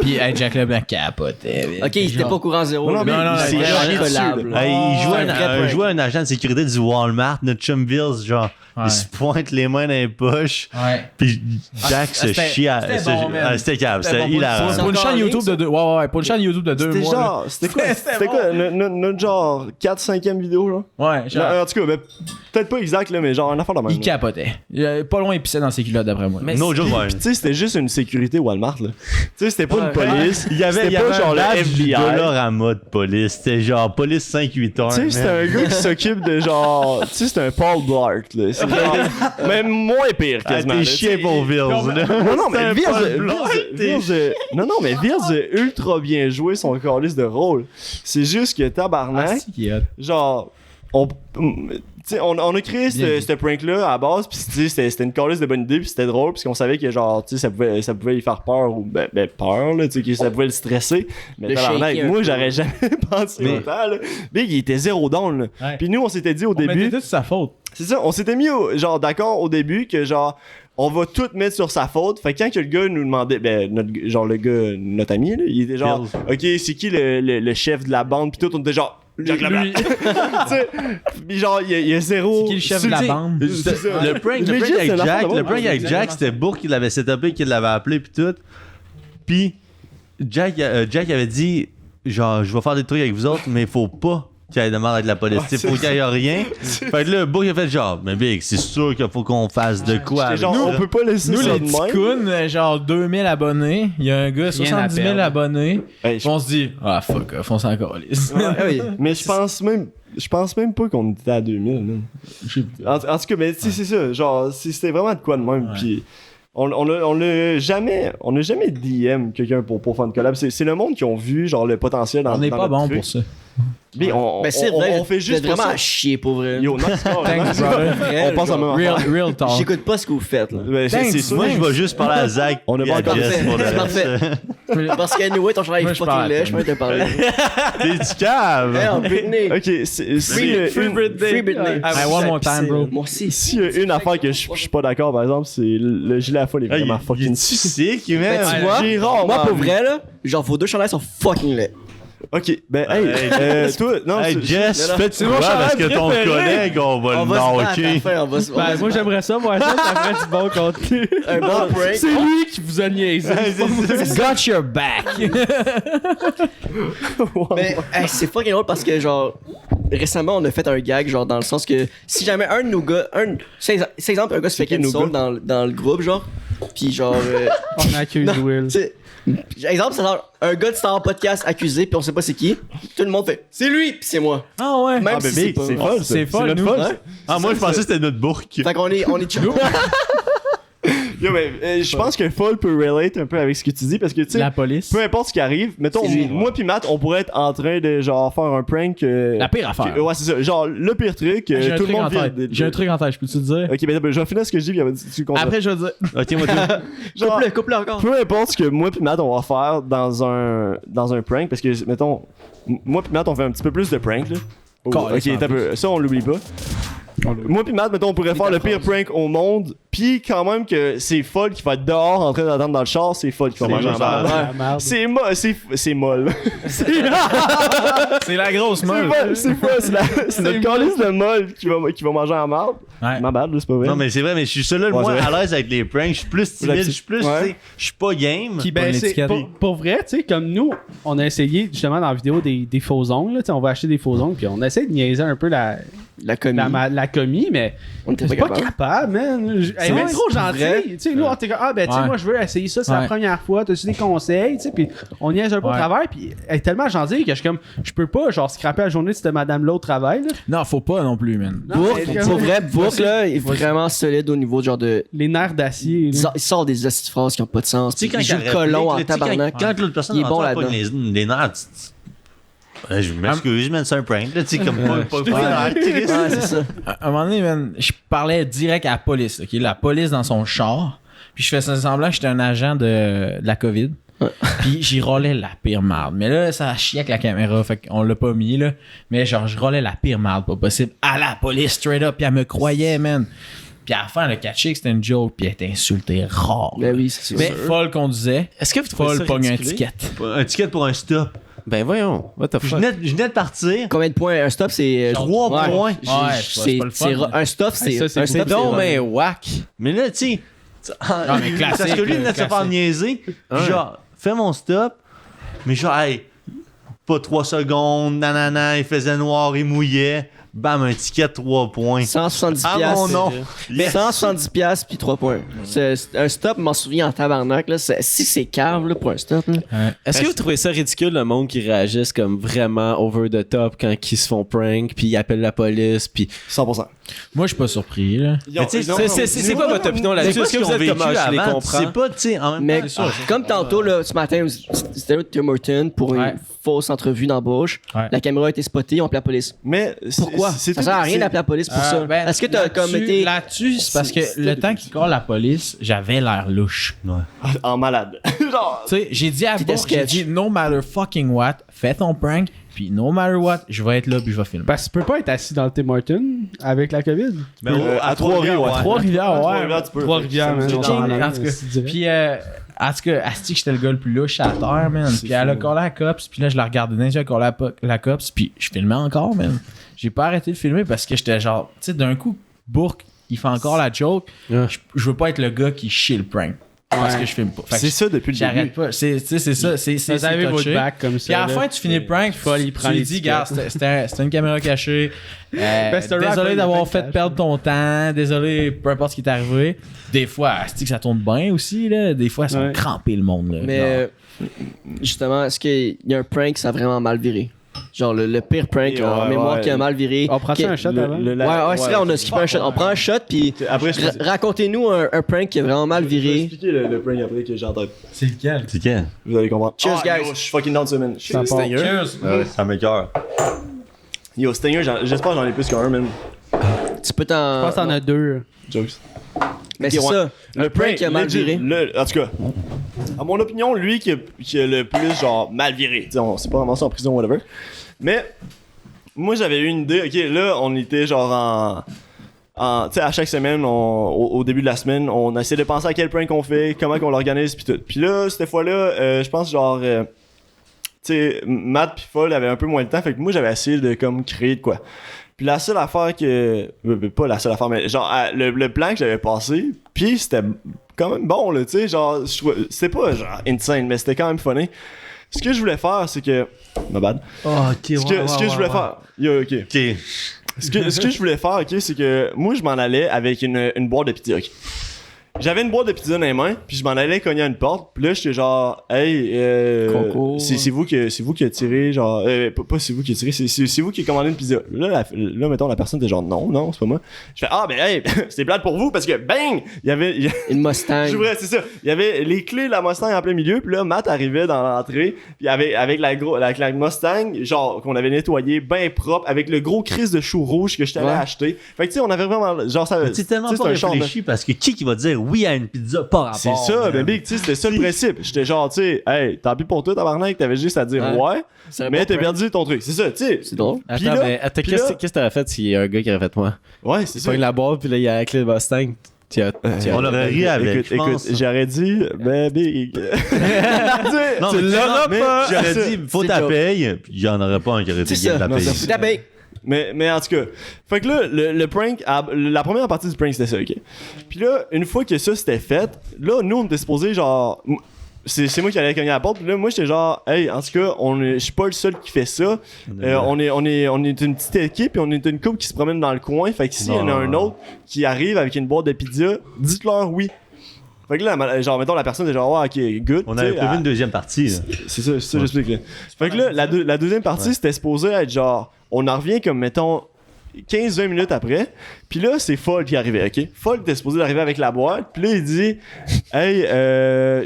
Puis hey, Jack Leblanc capotait. Ok, il était pas au courant zéro. Non, là, mais mais non, c'est il vraiment chié dessus, collab, là. Hey, il jouait, c'est un vrai prank. jouait un agent de sécurité du Walmart, notre chum Bills, genre, Ouais. il se pointe les mains dans les poches, Ouais. puis Jack se c'était- chie à... c'était se- bon, man. ah, c'était calme, C'était c'était bon hilarant. C'est Pour une encore chaîne en YouTube ligne, de deux. Ouais, pour une chaîne YouTube de 2 C'était mois. là. genre, c'était quoi, notre genre 4-5e vidéo, genre? Ouais, genre, Non, en tout cas, ben, peut-être pas exact, là, mais genre, une affaire de même. il là. capotait. Pas loin, il pissait dans ses culottes, d'après moi. No joke, ouais. Puis, tu sais, c'était juste une sécurité Walmart, là. Tu sais, c'était pas Ouais. une police. Il y avait, C'était pas genre le FBI. Dollarama de police, c'était genre police 581. Tu sais, c'était un gars qui s'occupe de genre. Tu sais, c'était un Paul Blart, là. C'est genre. Même moins pire, Ah, quasiment. t'es là, chien tu sais. pour Vills, là. Non, mais C'est un Paul Blart, Non, mais Vills a ultra bien joué son calice de rôle. C'est juste que Ah, tabarnak, si, qui est hot. genre, tu sais, on a créé Bien ce prank-là à la base, puis tu sais, c'était une calice de bonne idée, puis c'était drôle, parce qu'on savait que genre, tu sais, ça pouvait lui faire peur, ou ben peur, là, tu sais, que ça pouvait le stresser. Mais Le tabarnak, shaker un moi, peu. j'aurais jamais pensé Mais- autant, là. Big, il était zéro down, là. Ouais. Puis nous, on s'était dit au On début. mettait tout sur sa faute. C'est ça, on s'était mis genre d'accord au début que genre on va tout mettre sur sa faute. Fait que quand que le gars nous demandait le gars, notre ami là, il était genre OK, c'est qui le chef de la bande puis tout, on était genre Jack Leblanc. Lui. Tu sais, puis genre il y a zéro C'est qui le chef de la bande? C'est ça. Le prank Legit, avec c'est l'affaire Jack, de le même. prank avec c'est Jack, c'était Bourg qui l'avait setupé, qui l'avait appelé puis tout. Puis Jack avait dit genre je vais faire des trucs avec vous autres, mais il faut pas qu'il y ait de mort avec la police. Ouais, Faut qu'il y ait rien. Fait que là, le book, il a fait genre, mais Big, c'est sûr qu'il faut qu'on fasse de quoi. J'étais genre, avec on ça. peut pas laisser Nous, ça les de petits même. coons, genre 2000 abonnés. Il y a un gars, 70 000 perdre. abonnés. Hey, On se dit, ah fuck off, on s'en calisse. Oui. Mais je pense même pas qu'on était à 2000. Là. En tout cas, mais tu sais, c'est ça. Genre, c'était vraiment de quoi de même. Puis on n'a jamais DM quelqu'un pour faire une collab. C'est le monde qui ont vu genre le potentiel dans On n'est dans pas notre bon truc. pour ça. Mais on C'est vrai, on fait juste vous êtes pas vraiment ça. à chier pour vrai. Yo, non, c'est pas Thanks, brother. On pense à même affaire. Real talk. J'écoute pas ce que vous faites là. Ben, c'est Thanks, sûr. Moi, je vais juste parler à Zach. On a et pas à encore Jess fait. pour le C'est reste. Parce qu'anyway, ton chandail Moi, est je parle fucking à laid, je peux te parler. T'es du cave. Hey, on Britney. Ok, c'est Free Britney. Hey, one more time, bro. Moi aussi. S'il y a une affaire que je suis pas d'accord, par exemple, c'est le gilet à folle est vraiment fucking sick, man. Ben, tu vois, j'ai rarement moi pour vu. vrai là, genre vos deux chandails sont fucking laids. Ok, ben toi, non, Hey, Jess, non, fais c'est tu mon vois parce chandail que ton préféré. collègue, on va On le va se battre à la knocker. fin, on va se Ben, moi, battre. j'aimerais ça, voir ça, ça ferait du bon contenu. Un bon prank. C'est lui qui vous a niaisé. Got your back. Mais hey, c'est fucking drôle parce que genre récemment on a fait un gag genre dans le sens que si jamais un de nos gars, c'est exemple un gars se fait qui nos cancel dans le groupe genre, puis genre On accuse Will. tu sais, exemple c'est genre un gars de Star Podcast accusé puis on sait pas c'est qui, tout le monde fait c'est lui puis c'est moi. Ah ouais. Même Ah, ben, si c'est big, pas c'est moi. folle, ça. C'est folle, notre nous. folle, Ouais. ça. Ah, moi, je pensais que c'était notre bourg. Fait qu'on est Yo, mais je pense que Foll peut relate un peu avec ce que tu dis parce que tu sais, La police. peu importe ce qui arrive, mettons, C'est lui. moi pis Matt, on pourrait être en train de genre faire un prank. La pire affaire. Ouais, c'est ça. Genre, le pire truc, J'ai un tout le truc en monde vient. tête. J'ai un truc en tête, je peux te le dire? Ok, ben je vais finir ce que je dis, puis tu comprends. Après, je vais dire. Ok, moi, Genre, couple encore. peu importe ce que moi pis Matt on va faire dans un prank, parce que, mettons, moi pis Matt on fait un petit peu plus de prank, là. Oh, Calisse, ok, t'as peu. Ça, on l'oublie pas. Moi pis Matt, mettons, on pourrait faire le pire prank au monde, pis quand même que c'est Foll qui va être dehors en train d'attendre dans le char, c'est Foll qui va manger en genre- barre. Ah, merde. C'est molle. C'est la grosse meule. C'est notre calice de molle qui va manger en marde. Ouais. Ma bad, là, c'est pas vrai. Non, mais c'est vrai, mais je suis seul le Ouais, moins c'est vrai. à l'aise avec les pranks. Je suis plus timide, je suis plus, Ouais. tu sais, je suis pas game. Puis Pas ben, une c'est étiquette. pour vrai, tu sais, comme nous, on a essayé justement dans la vidéo des faux ongles, là, tu sais, on va acheter des faux ongles, puis on essaie de niaiser un peu la commis, mais On était je pas suis pas capable. capable, man. Elle est vrai, même trop c'est gentille. vrai. Tu sais, nous, on était comme, ah, ben, tu sais, Ouais. moi, je veux essayer ça, c'est la Ouais. première fois, t'as-tu des conseils, tu sais, puis on niaise un peu au Ouais. travail, puis elle est tellement gentille que je suis comme, je peux pas, genre, scraper la journée de cette madame-là au travail, là. Non, faut pas non plus, man. Non, Bourque, mais- pour vrai, Bourque là est vraiment solide au niveau genre de. Les nerfs d'acier, là. Il sort des astuces phrases qui ont pas de sens. Tu sais, quand Il joue il le colon en réplique, là, tu sais, tabarnak. quand l'autre personne Il est bon entend pas là-dedans. les nerfs, je m'excuse, man, c'est un prank, là, tu sais, comme pas Ouais, c'est ça. À un moment donné, man, je parlais direct à la police, ok? La police dans son char. Puis je faisais semblant que j'étais un agent de la COVID. Puis j'y roulais la pire marde. Mais là, ça a chié avec la caméra. Fait qu'on l'a pas mis, là. Mais genre, je roulais la pire marde, pas possible. À la police, straight up. Puis elle me croyait, man. Puis à la fin, elle a catché que c'était une joke. Puis elle était insultée rare. Ben oui, c'est sûr. Mais folle conduisait. Est-ce que vous trouvez Folle ça pogne un ridicule? ticket. Un ticket pour un stop. Ben voyons, what the Je fuck? venais de partir. Combien de points? Un stop, c'est. 3 Ouais. points. Ouais, c'est pas le fun, là. Un stop, c'est. ça, c'est un C'est stop, donc c'est- mais whack. Mais là, tu sais. mais classique, Parce que lui, il venait de se faire classique. niaiser. Puis genre, fais mon stop. Mais genre, hey, pas 3 secondes, nanana, il faisait noir, il mouillait. Bam, un ticket 3 points. 170 Ah piastres. mon nom. Mais 170 piastres puis 3 points. C'est un stop, m'en souviens en tabarnak. Là. Si c'est cave là, pour un stop. Là. Est-ce que vous trouvez ça ridicule le monde qui réagisse comme vraiment over the top quand ils se font prank puis ils appellent la police puis 100%. Moi, je suis pas surpris, là. Mais tu sais, c'est quoi votre opinion là-dessus? Est-ce que vous êtes comme je les comprends? C'est pas, tu sais, en même Mais temps. comme tantôt, là, ce matin, c'était là Tim Horton pour une Ouais. fausse entrevue d'embauche. Ouais. La caméra a été spotée, on appelé la police. Mais Pourquoi? c'est Ça sert à rien d'appeler la police pour ça. Ben, Est-ce que t'as comme là-dessus- été. Là-dessus, c'est parce que le temps qu'il colle la police, j'avais l'air louche. en malade. Genre, Tu sais, j'ai dit à T'étais Bourg, j'ai sketch. dit no matter fucking what, fais ton prank, puis no matter what, je vais être là puis je vais filmer. Parce que tu peux pas être assis dans le Tim Hortons avec la COVID. Mais à Trois-Rivières, ouais. Trois-Rivières, ouais. Trois-Rivières, tu peux. Trois-Rivières, man. Ça me on dit- s'en En va, tout cas, c'est direct. puis en tout cas, Asti, j'étais le gars le plus louche à terre, man. Puis elle a collé la cops, puis là, je la regardais dans les yeux, elle collait la cops, puis je filmais encore, man. J'ai pas arrêté de filmer parce que j'étais genre, tu sais, d'un coup, Bourque, il fait encore la joke. Ouais. Je veux pas être le gars qui chie le prank. parce Ouais. que je filme pas. Fait que C'est ça depuis le j'arrête début. pas. C'est ça. C'est Vous avez votre touché. back comme ça. Puis à la là. fin, tu finis le prank, il prend tu lui les dis, tickets. gars, c'était une caméra cachée. c'est un rap, Désolé il d'avoir fait fait cash. perdre ton temps. Désolé, peu importe ce qui est arrivé. Des fois, c'est que ça tourne bien aussi, là. Des fois, ils sont Ouais. crampés, le monde, là. Mais justement, est-ce qu'il y a un prank ça a vraiment mal viré? Genre le pire prank Ouais, en mémoire ouais. qui a mal viré. On prend ça un shot avant? Ouais, c'est là, on a skippé un shot. On prend un shot, puis Après, je racontez-nous un prank qui a vraiment mal Je vais viré. expliquer le prank après que j'ai en tête. C'est lequel? C'est quand? Vous allez comprendre. Cheers, guys. Yo, je suis fucking down ce man. Ça part. Stinger. Ça m'écoeure. Yo, Stinger, j'espère que j'en ai plus qu'un, man. Tu peux Je t'en. pense que t'en as deux. Jokes. Mais Ok, c'est ouais. ça. Le prank qui a mal legit, viré. En tout cas, à mon opinion, lui qui a le plus, genre, mal viré. Tu sais, on s'est pas ramassé en prison, whatever. Mais, moi, j'avais eu une idée. Ok, là, on était genre tu sais, à chaque semaine, au début de la semaine, on essayait de penser à quel prank on fait, comment qu'on l'organise, pis tout. Puis là, cette fois-là, je pense genre, tu sais, Matt pis Foll avaient un peu moins de temps, fait que moi, j'avais essayé de comme créer de quoi. Puis la seule affaire que, pas la seule affaire, mais genre le plan que j'avais passé, puis c'était quand même bon là, tu sais, genre, c'était pas genre insane, mais c'était quand même funny. Ce que je voulais faire, c'est que, my bad. Oh, ok, Ce que je voulais faire, yo, ok. Ok. Ce que je voulais faire, ok, c'est que moi, je m'en allais avec une boîte de pizza, ok. J'avais une boîte de pizza dans les mains, puis je m'en allais cogner à une porte, puis là, j'étais genre, hey, Concours. c'est vous qui a tiré, genre, pas c'est vous qui a tiré, c'est vous qui a commandé une pizza. Là, mettons, la personne était genre, non, c'est pas moi. Je fais, ah, ben, hey, c'était plate pour vous, parce que, bang, il y avait, Une Mustang. j'ouvrais, c'est ça. Il y avait les clés de la Mustang en plein milieu, puis là, Matt arrivait dans l'entrée, puis avec la Mustang, genre, qu'on avait nettoyé, bien propre, avec le gros crise de chou rouge que je t'avais Ouais. acheté. Fait que, tu sais, on avait vraiment, genre, ça. C'est tellement tu sais, pas un char de- réfléchi parce que qui va dire oui à une pizza par rapport? C'est ça, man? ben big, tu sais, c'était ça le principe. J'étais genre, tu sais, hey, tant pis pour toi, tabarnak, t'avais juste à dire ouais, C'est un mais bon t'as prank. perdu ton truc. C'est ça, tu sais. C'est drôle. Puis Attends, là- mais puis qu'est-ce là- que t'aurais fait s'il y a un gars qui aurait fait moi? Ouais, c'est Tu ça. pognes la boîte, puis là, il y a la clé de Mustang. On l'aurait ri avec, je Écoute, pense. j'aurais dit, ben big. Non, Tu mais l'auras mais pas. J'aurais C'est dit, faut c'est ta joke. paye, puis il y en aurait pas un qui aurait été C'est game ça. de la paye. C'est ta paye. Mais en tout cas, fait que là, le prank, la première partie du prank, c'était ça, ok? Puis là, une fois que ça c'était fait, là, nous, on était supposés, genre, c'est moi qui allais cogner à la porte, puis là, moi, j'étais genre, hey, en tout cas, je suis pas le seul qui fait ça. On est une petite équipe, et on est une couple qui se promène dans le coin, fait que s'il y en a un autre qui arrive avec une boîte de pizza, dites-leur oui. Fait que là, genre, mettons, la personne est genre, ouais, ok, good. On tu avait sais, prévu une deuxième partie. là. c'est ça, j'explique. Là. Fait que là, la deuxième partie, c'était supposé être genre, on en revient comme, mettons, 15-20 minutes après. Puis là, c'est Folk qui arrivait, ok? Folk était supposé d'arriver avec la boîte. Puis là, il dit, hey,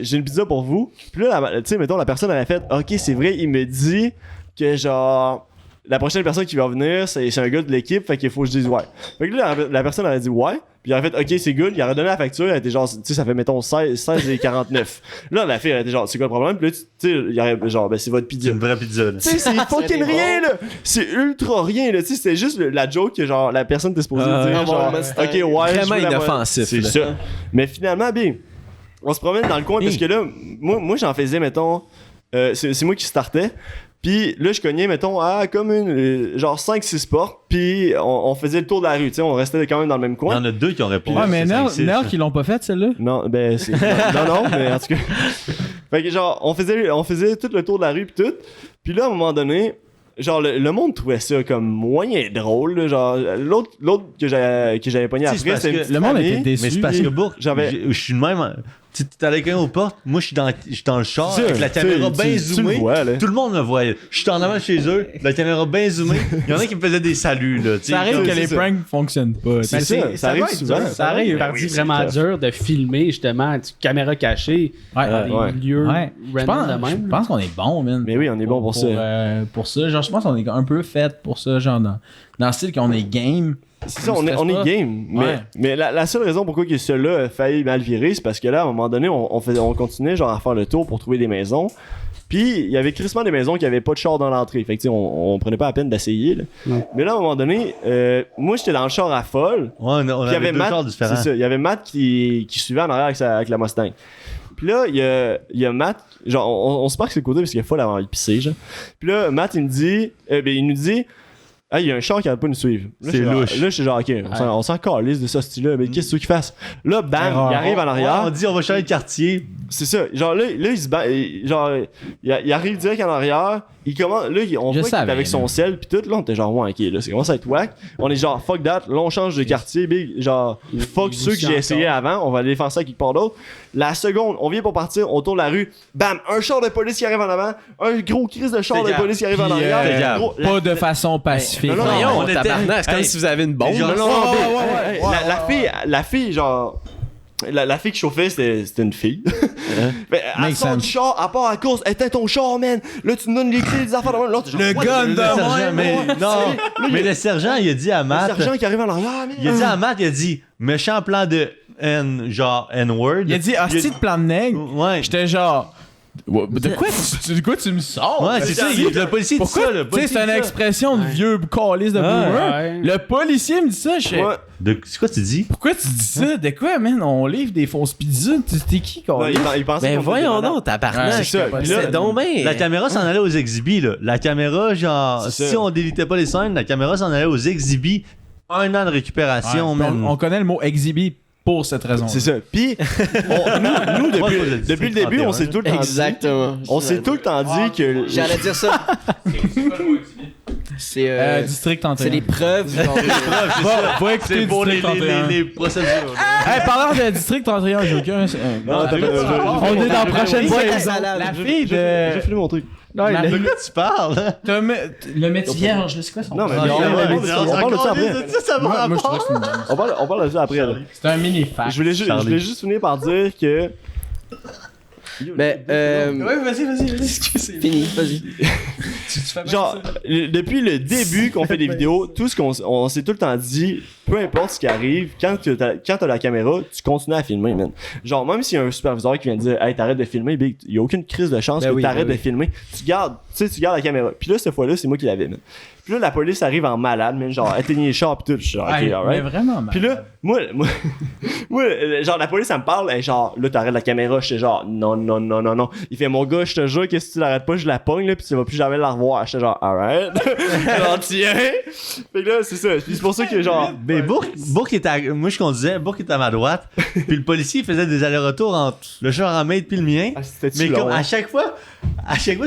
j'ai une pizza pour vous. Puis là, tu sais, mettons, la personne avait fait, ok, c'est vrai, il me dit que genre, la prochaine personne qui va venir, c'est un gars de l'équipe, fait qu'il faut que je dise ouais. Fait que là, la personne avait dit ouais. Puis il aurait fait ok, c'est good. Il aurait donné la facture. Elle était genre, tu sais, ça fait mettons 16 et 49. Là, la fille, elle était genre, c'est quoi le problème? Puis là, tu sais, il aurait genre, ben c'est votre C'est pizza. une vraie pizza. là. Tu sais, c'est fucking rien, là! C'est ultra rien, là! Tu sais, c'était juste la joke que, genre, la personne était supposée dire, avoir genre, un Mustang. ok, ouais, Vraiment je veux la- inoffensif, C'est là. ça. Mais finalement, bien, on se promène dans le coin parce que là, moi j'en faisais, mettons, c'est moi qui startais. Puis là, je cognais, mettons, à comme une, genre 5-6 portes. Puis on faisait le tour de la rue, tu sais, on restait quand même dans le même Il y coin. en a deux qui ont répondu. Ouais, mais c'est Nel, 5-6, Nel là. qui l'ont pas fait, celle-là. Non, ben, c'est. non, mais en tout cas. Fait que, genre, on faisait tout le tour de la rue, pis tout. Puis là, à un moment donné, genre, le monde trouvait ça comme moyen drôle, là, genre, l'autre que j'avais pogné Tu sais, c'est après, parce c'était une que petite le monde famille. était déçu. Mais c'est parce que Bourg, J'avais- je suis de même. Tu allais quand même aux portes, moi je suis dans le char C'est ça, avec la tu sais, caméra tu- bien tu zoomée. le vois, là. Tout le monde me voyait. Je suis en avant de chez eux, la caméra bien zoomée. Il y en a qui me faisaient des saluts là. tu sais, Ça arrive comme- que c'est les ça. pranks fonctionnent pas. C'est tu sais. ça, ça arrive doit être souvent. dur. Ça arrive. Ben Partie oui, c'est vraiment clair. dur de filmer, justement, caméra cachée Ouais, dans des ouais. lieux ouais. Je random de pense, même. je pense qu'on est bon, man. Mais oui, on est bon pour ça. Pour ça, genre, je pense qu'on est un peu fait pour ça, genre, dans le style qu'on est game. C'est ça, on est game. Ouais. Mais la seule raison pourquoi que celui-là a failli mal virer, c'est parce que là, à un moment donné, on continuait genre à faire le tour pour trouver des maisons. Puis il y avait crissement des maisons qui avaient pas de char dans l'entrée. Fait que tu sais, on prenait pas la peine d'essayer. Là. Ouais. Mais là, à un moment donné, moi j'étais dans le char à folle. Ouais, on Puis il y avait deux Matt, chars c'est différents. ça, il y avait Matt qui suivait en arrière avec la Mustang. Puis là, il y a Matt, genre, on se parque sur le côté parce qu'il y a folle avant de pisser, genre. Puis là, Matt, il nous dit, il y a un char qui arrête pas de nous suivre. Là, C'est je suis genre- louche. Là, je suis genre, ok, on s'en calisse de ça, style-là, mais qu'est-ce que tu veux qu'il fasse? Là, bam, il arrive en arrière. On dit on va changer de quartier. C'est ça. Genre là il se bat. Genre, il arrive direct en arrière. Il commence. Là, on voit qu'il est savais, avec son sel. Puis tout. Là, on était genre, ouais, ok, là, c'est commence à être whack. On est genre, fuck that. Là, on change de quartier. Big. Genre, fuck ceux que j'ai essayé avant. On va aller faire ça quelque part d'autre. La seconde, on vient pour partir. On tourne la rue. Bam, un char de police qui arrive en avant. Un gros crise de char de police qui arrive en Puis, arrière. Gros, Pas de façon pacifique. Non, non, Voyons, on était- tabarnak, c'est comme Hey, si vous avez une bombe. genre- là. non, non, non, ouais, big. ouais, La fille, genre. La fille qui chauffait, c'était une fille. Mais elle Make sort du sense. char, à part à cause, éteins ton char, man. Là, tu me donnes les clés des affaires de même. Là, t'es genre, Le what gun the- de Le sergent, mais ouais, non. Là, Mais le sergent, il a dit à le Matt. sergent qui arrive en arrière, man. Il a dit à Matt, il a dit méchant plan de N, genre N-word. Il a dit hostie de plan de nègre. Ouais. J'étais genre. De quoi tu me sors? Ouais, c'est ça. Le policier dit Pourquoi? ça. Le Tu sais, policier c'est dit une ça. expression de vieux calice de boomer. Ouais. Le policier me dit ça. Je fais, Ouais. C'est quoi tu dis? pourquoi tu dis ça? De quoi, man? On livre des fausses pizzas. T'es qui, Non, calice? il pensait Ben qu'on voyons était malade. donc, tabarnak. Ouais, c'est ça. Puis là, C'est donc bien. La caméra s'en allait aux exhibits, là. La caméra, genre, C'est si ça. on délitait pas les scènes, la caméra s'en allait aux exhibits. 1 an de récupération, Ouais, man. on connaît le mot exhibit pour cette raison. C'est ça. Puis, nous, Moi, je le dis, depuis le début, on s'est tout le temps dit. Exactement. On s'est tout le temps dit que. J'allais dire ça. C'est District 31. c'est les preuves. genre, Va écouter C'est pour les, District 31. les procédures. Hey, parlant de District 31, j'ai aucun. Non, t'as On est dans la prochaine Ouais, saison. la salade. La fille J'ai de. filmé mon truc. Non, il La- a- De quoi tu parles? Le métier vierge, là, c'est quoi son Non, mais nom? on parle de ça après. Ça va Moi, je rapport. trouve que c'est une bonne- On parle de ça après. là. C'est un mini fact. Je voulais juste finir par dire que. Mais vas-y. fini, vas-y. Genre, depuis le début qu'on fait des vidéos, tout ce on s'est tout le temps dit, peu importe ce qui arrive, quand t'as la caméra, tu continues à filmer, man. Genre, même s'il y a un superviseur qui vient te dire, hey, t'arrêtes de filmer, big, il y a aucune crise de chance Ben que oui, t'arrêtes ben de filmer. Tu gardes la caméra. Puis là, cette fois-là, c'est moi qui l'avais, man. Puis là, la police arrive en malade, man, genre, éteignez les chars, pis tout. Je suis genre, ok, Mais alright. vraiment, man. Puis là, moi, genre, la police, elle me parle, et genre, là, t'arrêtes la caméra, j'étais genre, non. Il fait, mon gars, je te jure que si tu l'arrêtes pas, je la pogne, là, pis tu vas plus jamais la revoir. J'étais genre, alright. Genre, tiens. Fait que là, c'est ça. Puis c'est pour ça que, genre, Mais Bourque est à... Moi, je conduisais, Bourque est à ma droite. Puis le policier, il faisait des allers-retours entre le char à maître puis le mien. c'était-tu Mais long, comme hein? à chaque fois,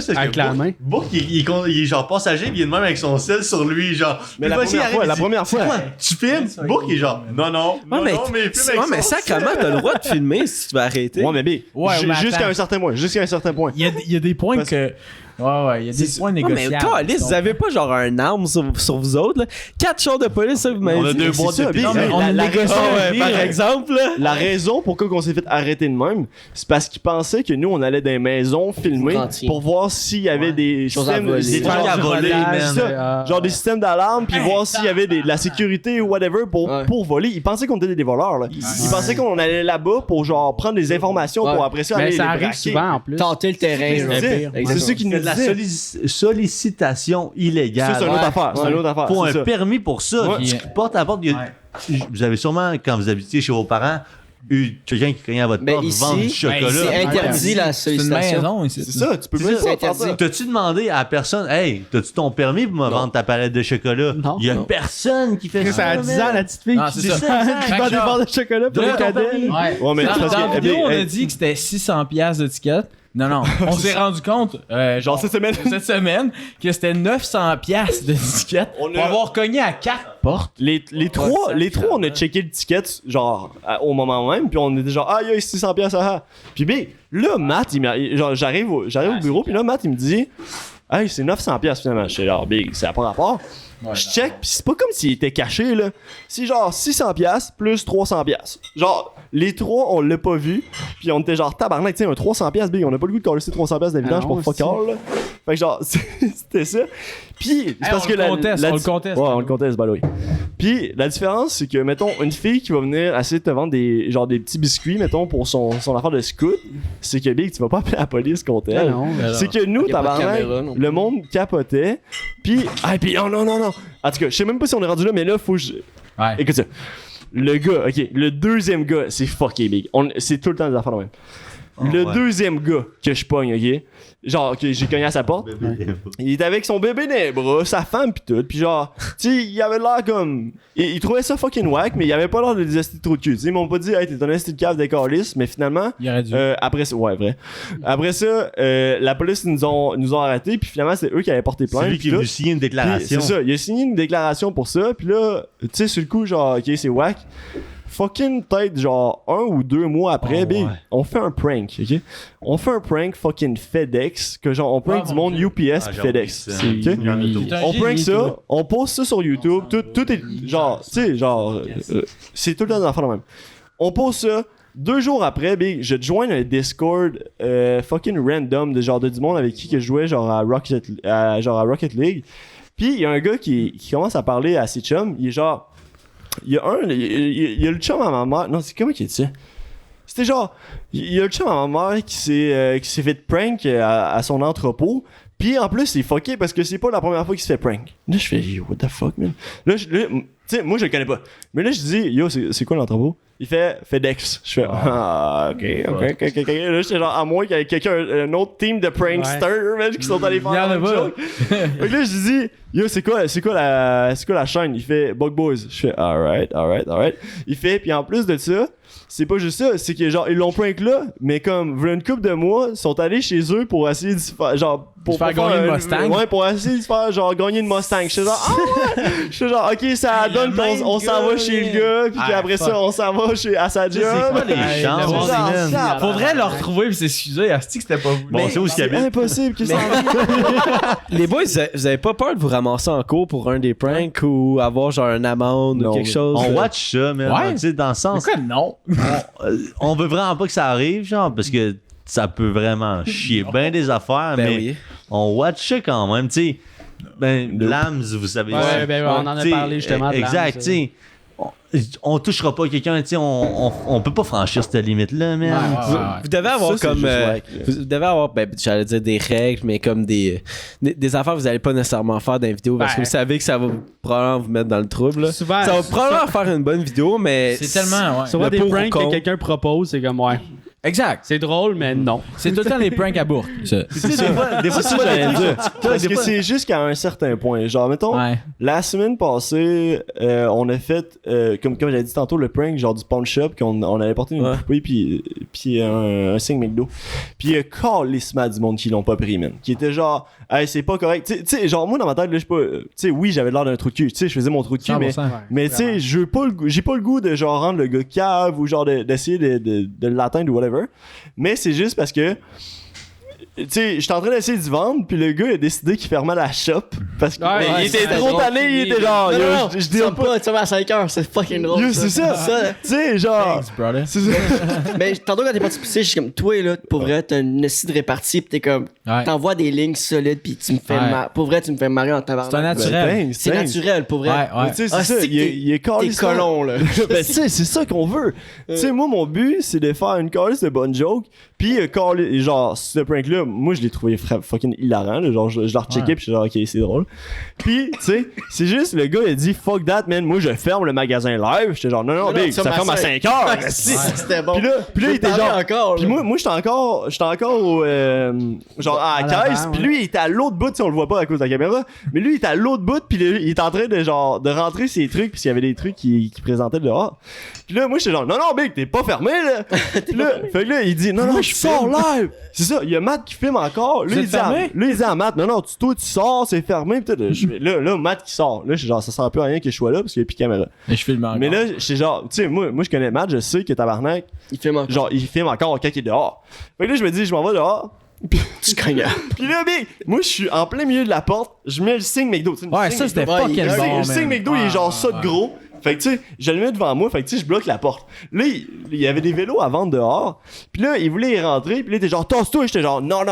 c'est Avec la main. Bourque, il est genre passager, puis il est de même avec son sel sur lui, genre. Mais Puis la le policier première fois, arrive, la il dit, première c'est fois. quoi, tu filmes? Bourque, il est genre, non, Ouais, mais, filme ouais, mais sacrément, t'as le droit de filmer si tu veux arrêter. Ouais, mais B. Ouais, mais Jusqu'à attends. un certain point. Il y a des points Parce- que. Ouais, il y a des points Ouais, mais négociables. calice, vous avez pas genre un arme sur vous autres, là. 4 chars de police, ça, vous m'avez On a dit. deux c'est boîtes ça, de Big. pizza. Mais on la négocie raison- un Par exemple, là. La raison pourquoi on s'est fait arrêter de même, c'est parce qu'ils pensaient que nous, on allait dans les maisons filmer Rentier. pour voir s'il y avait des Choses à systèmes, voler. des Des trucs à voler, man. C'est ça. Genre des systèmes d'alarme, puis voir s'il y avait de la sécurité ou whatever Ouais. pour voler. Ils pensaient qu'on était des voleurs, là. Ils pensaient qu'on allait là-bas pour genre prendre des informations Ouais. pour après ça Mais aller ça les arrive braquer. souvent en plus. Tenter le terrain. genre. C'est Exactement. ceux qui nous C'est de la disaient. sollicitation illégale. Ça, c'est une autre affaire. C'est une autre affaire. Faut c'est un ça. permis pour ça. Ouais. Puis porte à porte, vous avez sûrement, quand vous habitiez chez vos parents, eu quelqu'un qui cognait à votre Ben, porte, ici, vendre du chocolat. C'est interdit la C'est une sollicitation. maison ici. C'est ça, tu peux C'est même ça, pas c'est faire ça. interdit. T'as-tu demandé à la personne, hey, t'as-tu ton permis pour me vendre ta palette de chocolat? Non. Il y a Non. personne qui fait Ça ça. a 10 ans, la petite fille Non, qui c'est dit ça. ça, qui Fait vend que des genre- barres de chocolat pour Donne les ton cadets. permis. Ouais. Ouais, mais Dans c'est parce la que- vidéo, on a hey, dit que c'était 600$ de ticket. Non, on s'est rendu compte, Genre cette semaine. cette semaine, que c'était 900$ de ticket On pour a- avoir cogné à 4 portes. Les trois, on a checké le ticket, genre, au moment même, puis on était genre, ah, il y a 600 pièces, ah. Puis, ben, là, Matt, genre, j'arrive au bureau, puis là, Matt, il me dit, hey, c'est 900 pièces finalement. Je suis genre, big, ça n'a pas rapport. Je check, puis c'est pas comme s'il était caché, là. C'est genre 600 pièces plus 300 pièces. Genre, les trois, on l'a pas vu, puis on était genre, tabarnak, tu sais, un 300 pièces, big, on n'a pas le goût de coller 300 pièces d'évidence Ah non, pour fuck all, là. Fait que genre, c'était ça. Puis, c'est parce on que le conteste, on le conteste. Ouais, on le conteste, bah oui. Puis, la différence, c'est que, mettons, une fille qui va venir essayer de te vendre des petits biscuits, mettons, pour son affaire de scout, c'est que, big, tu vas pas appeler la police contre Ah elle. non, C'est que nous, Y a pas de tabarnak, caméra non plus. le monde capotait. Puis, non. En tout cas, je sais même pas si on est rendu là, mais là, faut que je. Ouais. Écoute ça. Le gars, ok, le deuxième gars, c'est fucké big. C'est tout le temps des affaires de même. Le ouais. deuxième gars que je pogne, ok? Genre, que j'ai cogné à sa porte. Il était avec son bébé dans les bras, sa femme pis tout. Pis genre, tu sais, il avait l'air comme. Il trouvait ça fucking whack, mais il avait pas l'air de des astis trop de cul. Tu sais, ils m'ont pas dit, hey, t'es un esti de cave des calices, mais finalement. Il aurait dû. Après ça, ouais, vrai. Après ça, la police nous ont arrêtés, puis finalement, c'est eux qui avaient porté plainte. C'est lui qui est pis venu tout. signer une Puis, déclaration. c'est ça, il a signé une déclaration pour ça, puis là, tu sais, sur le coup, genre, ok, c'est whack. Fucking peut-être genre 1 ou 2 mois après, Oh, big, ouais. on fait un prank, ok? On fait un prank fucking FedEx, que genre on prank du monde UPS pis j'ai FedEx. oublié ça. ok? Il y en a Il d'autres. est un On génie, prank ça, toi. on poste ça sur YouTube, tout est genre, tu sais, genre, c'est tout le temps des enfants de même. On poste ça, 2 jours après, big, je te joins un Discord fucking random de genre de du monde avec qui que je jouais genre à Rocket League. Puis il y a un gars qui commence à parler à ses chums, il est genre. Il y a le chum à ma mère. Non, c'est comment qu'il dit ça? C'était genre. Il y a le chum à ma mère qui s'est fait prank à son entrepôt. Puis en plus, c'est fucké parce que c'est pas la première fois qu'il se fait prank. Là, je fais, yo, what the fuck, man? Là, tu sais, moi, je le connais pas. Mais là, je dis, yo, c'est quoi l'entrepôt? Il fait FedEx. Je fais, ok. Là, j'étais genre, à moins qu'il y ait quelqu'un, un autre team de pranksters, man, qui sont allés faire Il y en a un pas. joke. Donc là, je dis, yo, c'est quoi la chaîne? Il fait Bug Boys. Je fais, alright. Il fait, puis en plus de ça, c'est pas juste ça, c'est que genre, ils l'ont prank là, mais comme, voilà une couple de mois, ils sont allés chez eux pour essayer de se faire, genre, pour Se faire gagner une Mustang. Ouais, pour essayer de se faire, genre, gagner une Mustang. J'étais genre, ah ouais! J'étais genre, ok, ça donne qu'on s'en va chez le gars, puis Ah, après fuck. ça, on s'en va à sa job. C'est quoi les Hey, chances, le monde, man? ça- Faudrait le retrouver pis s'excuser. Asti que c'était pas vous. Bon, c'est où ce qu'il C'est habite? impossible que ça Les boys, vous avez pas peur de vous ramasser en cours pour un des pranks ou avoir genre une amende Non, ou quelque mais chose? On watch ça, man. Ouais. Tu sais, dans le Mais sens. quoi, non? On veut vraiment pas que ça arrive, genre, parce que ça peut vraiment chier bien des affaires, Ben mais oui. on watch ça quand même, tu sais. Ben, Lams, vous savez Ouais, ça. ben, on en a T'sais, parlé justement de Exact, Lams, tu sais. On touchera pas quelqu'un, tu sais, on peut pas franchir cette limite-là, man. Vous devez avoir Ça, c'est comme. juste wack, vous devez avoir, ben, j'allais dire des règles, mais comme des affaires que vous allez pas nécessairement faire dans les vidéos parce que Ben. vous savez que ça va probablement vous mettre dans le trouble. là. Souvent, Ça va probablement faire une bonne vidéo, mais. C'est tellement, ouais. souvent le des pour ou pranks que contre. quelqu'un propose, c'est comme, ouais. Exact. C'est drôle, mais non. C'est tout le temps les pranks à bourre. Ça. Tu sais, des fois, tu vois j'allais des dire. trucs- Parce des que fois- c'est jusqu'à un certain point. Genre, mettons, Ouais. la semaine passée, on a fait, comme j'avais dit tantôt, le prank genre du pawn shop, qu'on allait porter une Ouais. poupée puis un signe McDo. Puis il y a calissement du monde qui l'ont pas pris, man. Qui était genre, hey, c'est pas correct. Tu sais, genre, moi dans ma tête, là, je sais pas, tu sais, oui, j'avais l'air d'un trou de cul. Tu sais, je faisais mon trou de cul, mais 100%. mais tu sais, j'ai pas le goût de genre rendre le gars cave ou genre d'essayer de l'atteindre ou whatever. Mais c'est juste parce que tu sais, j'étais en train d'essayer de vendre, puis le gars il a décidé qu'il fermait la shop parce qu'il Ouais, il était c'était trop drôle. tanné, il était genre, Non, yo, non, je tu dis vas pas. pas, tu vas à 5h, c'est fucking drôle. Yo, c'est ça. Tu sais, genre. Thanks, brother. C'est ça. Mais tantôt, quand t'es parti pisser, je suis comme, toi, là, pour vrai, t'as une esti de répartie, pis t'es comme, Ouais. t'envoies des lignes solides, pis tu me fais Ouais. marrer. Pour vrai, tu me fais marrer en tabarnak. C'est un naturel. Ben, C'est thanks. naturel, pour vrai. Ouais, ouais. Tu sais, c'est Ah, ça. c'est que Il est T'es calissement- colon, là. Ben, tu sais, c'est ça qu'on veut. Tu sais, moi, mon but, c'est de faire une calice de bonne joke. Puis, genre, ce prank-là, moi, je l'ai trouvé fucking hilarant. Là, genre, je l'ai rechecké, Ouais. puis je suis genre, ok, c'est drôle. Puis, tu sais, c'est juste, le gars, il a dit, fuck that, man, moi, je ferme le magasin live. J'étais genre, non, big, ça ferme à 5 heures. Ah, si, c'était bon. Puis là, il était parlais genre. encore, Puis là. moi, j'étais encore au. Genre à la À caisse. l'avant, Puis ouais. lui, il était à l'autre bout, tu sais, on le voit pas à cause de la caméra. Mais lui, il était à l'autre bout. Puis il était en train de genre de rentrer ses trucs. Puis il y avait des trucs qui présentaient dehors. Puis là, moi, j'étais genre, non, big, t'es pas fermé, là. Puis là, fait que là, il dit, non, je sors live. C'est ça, il y a Matt qui filme encore. Là, Vous il êtes dit, fermé? il dit à Matt, non, toi, tu sors, c'est fermé. Puis là, Matt qui sort. Là, je suis genre, ça sert plus à rien que je sois là parce qu'il y a plus de caméra. Mais je filme encore. Mais là, j'étais genre, tu sais, moi, je connais Matt, je sais que tabarnak, Il fait encore. genre, il filme encore quand il est dehors. Fait que là, je me dis, je m'en vais dehors. Tu cognes. Puis là, big, moi, je suis en plein milieu de la porte, je mets le signe McDo. tu sais, le Ouais, signe ça, c'était McDo. Ouais, fucking il- bon, Le signe man. McDo, il est genre Ouais, ça de ouais. gros. Fait que tu sais, je le mets devant moi, fait que tu sais, je bloque la porte. Là, il y avait des vélos à vendre dehors. Puis là, il voulait y rentrer. Puis là, il était genre, tasse-toi. J'étais genre, non,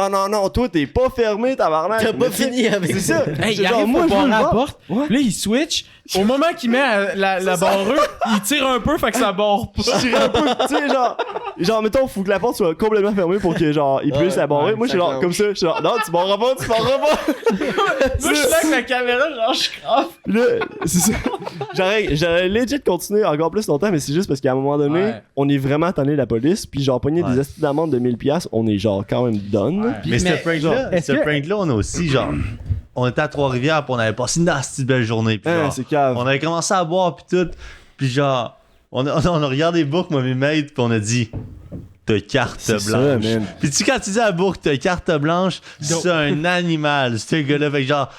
toi, t'es pas fermé, tabarnak. T'as Mais pas tu sais, fini avec C'est ça. ça. Hey, J'étais il genre, arrive moi, pour je veux barrer le la voir. porte. Ouais. Là, il switch. Au moment qu'il met la barreuse, il tire un peu, fait que ça barre pas. Je tirais un peu, tu sais, genre, mettons, faut que la porte soit complètement fermée pour que, genre, il puisse la barrer. ouais, Moi, je suis ça genre, clenche. comme ça, je suis genre, non, tu barreras pas. Moi, je suis là avec la caméra, genre, je crave. Puis là, c'est ça. J'aurais legit continué encore plus longtemps, mais c'est juste parce qu'à un moment donné, Ouais. on est vraiment tanné de la police, puis genre pogner Ouais. des astuces d'amende de 1000$, on est genre quand même done. Ouais. Mais ce Mais, prank-là, est-ce que- on a aussi, genre, on était à Trois-Rivières, puis on avait passé une nasty belle journée. Puis genre, C'est cave. on avait commencé à boire, puis tout. Puis genre, on a regardé Bourg, moi, mes mates, puis on a dit, t'as carte C'est ça, blanche. man. Puis tu sais, quand tu dis à Bourg, t'as carte blanche, c'est un animal, ce gars-là. Fait que genre,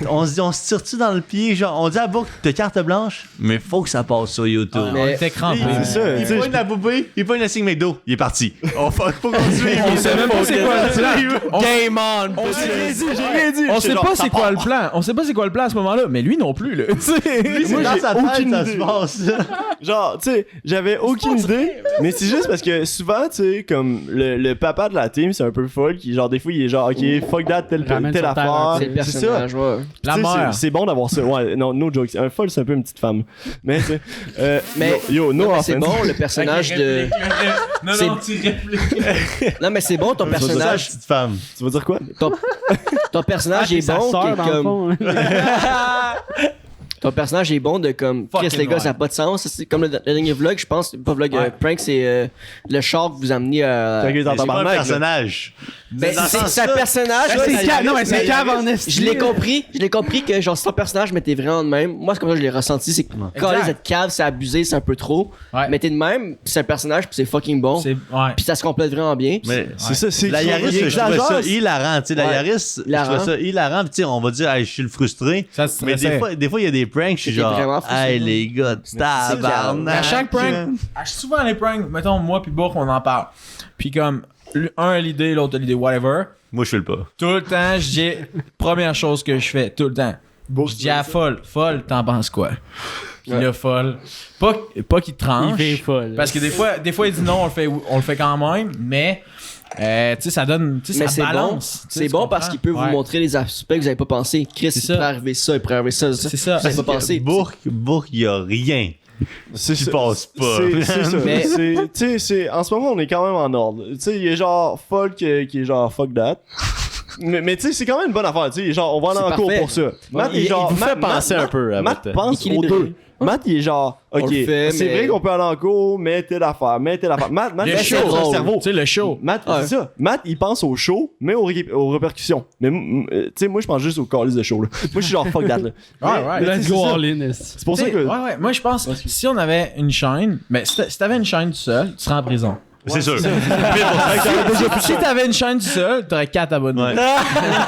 on se dit, on se tire-tu dans le pied? Genre, on dit à Bourg, t'as carte blanche, mais faut que ça passe sur YouTube. On était crampés. C'est ça, Il tu sais, pogne la poupée, il pogne le signe McDo, il est parti. On faut continuer. On sait même pas c'est quoi le plan. Game on! On sait pas c'est quoi le plan. On sait pas c'est quoi le plan à ce moment-là, mais lui non plus là. Lui, c'est Moi, dans j'ai sa tête, aucune ça idée. se passe. Genre, tu sais, j'avais aucune idée, mais c'est juste parce que souvent, tu sais, comme le papa de la team, c'est un peu folle, qui genre, des fois, il est genre, ok, fuck that, telle Ramène sur terre affaire. un C'est le C'est ça. personnage, ouais. La Tu sais, mère. c'est bon d'avoir ça. Ouais, non, no joke. Un folle, c'est un peu une petite femme. Mais, tu sais, Mais- no Non, mais c'est offense. bon, le personnage de. Non, C'est- non, tu répliques. Non, mais c'est bon, ton Personnage, personnage. petite femme. Tu vas dire quoi? Ton personnage est sa bon. sœur, t'es dans le comme- fond. Ton personnage est bon de comme. Fucking Chris, les gars, ouais. ça n'a pas de sens. C'est comme le dernier vlog, je pense. Pas vlog, Ouais. prank, c'est le char que vous amenez à. T'inquiète, dans Mais c'est pas un tabarnak, là. personnage. Ben, Dans le c'est sens c'est un ça- personnage. Ben, ouais, c'est ça- cave, non, mais c'est cave en esti. Je l'ai compris que genre c'est ton personnage, mais t'es vraiment de même. Moi, c'est comme ça que je l'ai ressenti. C'est que quand Exact. cette cave, c'est abusé, c'est un peu trop. Ouais. Mais t'es de même, pis c'est un personnage, pis c'est fucking bon. C'est ouais. Puis ça se complète vraiment bien. pis Mais C'est ça, c'est la Yaris, il je trouvais ça exagère. hilarant. Tu sais, la Ouais. Yaris, je Hilarant. trouvais ça hilarant. Puis, tu sais, on va dire, hey, je suis le frustré. Ça se Mais stressait. des fois, il y a des pranks, je suis C'était genre, vraiment frustrant. hey, les gars, tabarnak. À chaque prank, souvent les pranks, mettons moi puis Bourg, on en parle. Puis comme un a l'idée, l'autre a l'idée, whatever. Moi, je fais le pas. Tout le temps, je dis première chose que je fais, tout le temps. Je dis à Folle, t'en penses quoi? Puis là, Folle, pas qu'il tranche. Il fait folle. Parce que des fois, il dit non, on le fait quand même, mais tu sais, ça donne, tu sais, Mais ça c'est bon. balance. Tu sais, C'est tu bon comprends? parce qu'il peut vous Ouais. montrer les aspects que vous avez pas pensé. Chris, C'est il ça. pourrait arriver ça, il pourrait arriver ça. C'est ça. Vous avez pas pensé. Bourg, il y a rien. C'est Tu ça. passes pas. C'est ça. Mais- Tu sais, en ce moment, on est quand même en ordre. Tu sais, il y a genre Folk qui est genre fuck that. Mais tu sais, c'est quand même une bonne affaire. Tu sais, genre, on va aller C'est en cours parfait. pour ça. Matt, il genre, vous fait Matt- penser Matt- un peu à Matt votre- pense aux équilibré. deux. Matt, il est genre, On ok, le fait, c'est mais- vrai qu'on peut aller en cours, mais telle affaire. Matt, Le c'est show, son cerveau. tu sais, le show. Matt, Ouais. c'est ça. Matt, il pense au show, mais aux répercussions. Mais, tu sais, moi, je pense juste aux calices de show, là. Moi, je suis genre fuck that, là. Mais, Let's tu sais, go c'est ça. all in. esti. C'est pour ça T'sais, que. ouais, moi je pense si on avait une chaîne, mais si t'avais une chaîne tout seul, tu serais en prison. C'est sûr. Si t'avais une chaîne tout seul, t'aurais 4 abonnés. Ouais.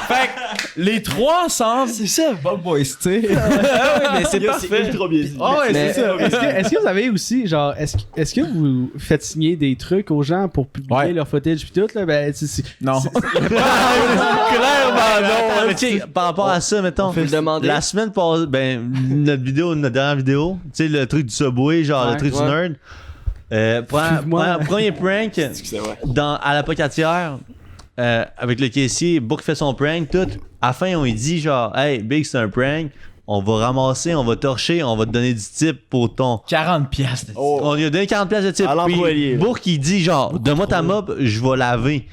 Fait que les 3 ensemble, c'est ça, Bob Boys, tu sais. Mais c'est C'est parfait. ultra bien dit. Ah ouais, Mais- c'est ça. Est-ce que vous avez aussi, genre, est-ce que vous faites signer des trucs aux gens pour publier Ouais. leur footage puis tout, là? Ben, Non. Clairement, non. Mais tu sais, par rapport à ça, mettons, Faut le demander. la semaine passée, ben, notre dernière vidéo, tu sais, le truc du Subway, genre Ouais. le truc du Ouais. nerd. Excuse-moi. Premier prank à la pocatière avec le caissier, Book fait son prank, tout. À la fin, on lui dit genre, hey, Big, c'est un prank. On va ramasser, on va torcher, on va te donner du tip pour ton. 40 piastres. Oh. On lui a donné 40$ de tip. À l'employé, Puis là. Bourg, il dit genre, donne-moi ta mop, je vais laver.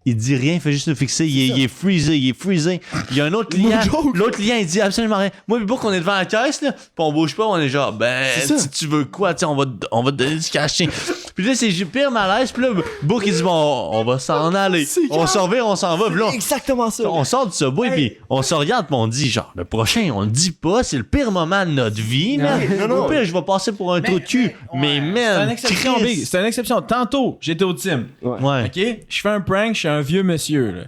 Il dit rien, il fait juste le fixer. Il est freezé, il est freezé. Il y a un autre client. L'autre client, il dit absolument rien. Moi, puis Bourg, on est devant la caisse, là, puis on bouge pas, on est genre, ben, C'est ça. si tu veux quoi, tu sais, on va te donner du cachet. Puis là, c'est pire malaise, puis là, Bourg, il dit, bon, on va s'en aller. On s'en va, on s'en va, puis là, Exactement ça. on sort du subway, puis on se regarde, puis on dit, genre, le prochain, on le dit pas, c'est le pire moment de notre vie, man. non. Au pire, je vais passer pour un trou de cul. Mais, man, C'est une exception, Christ. Big. C'est une exception. Tantôt, j'étais au team. Ouais. OK? Je fais un prank, je suis un vieux monsieur, là.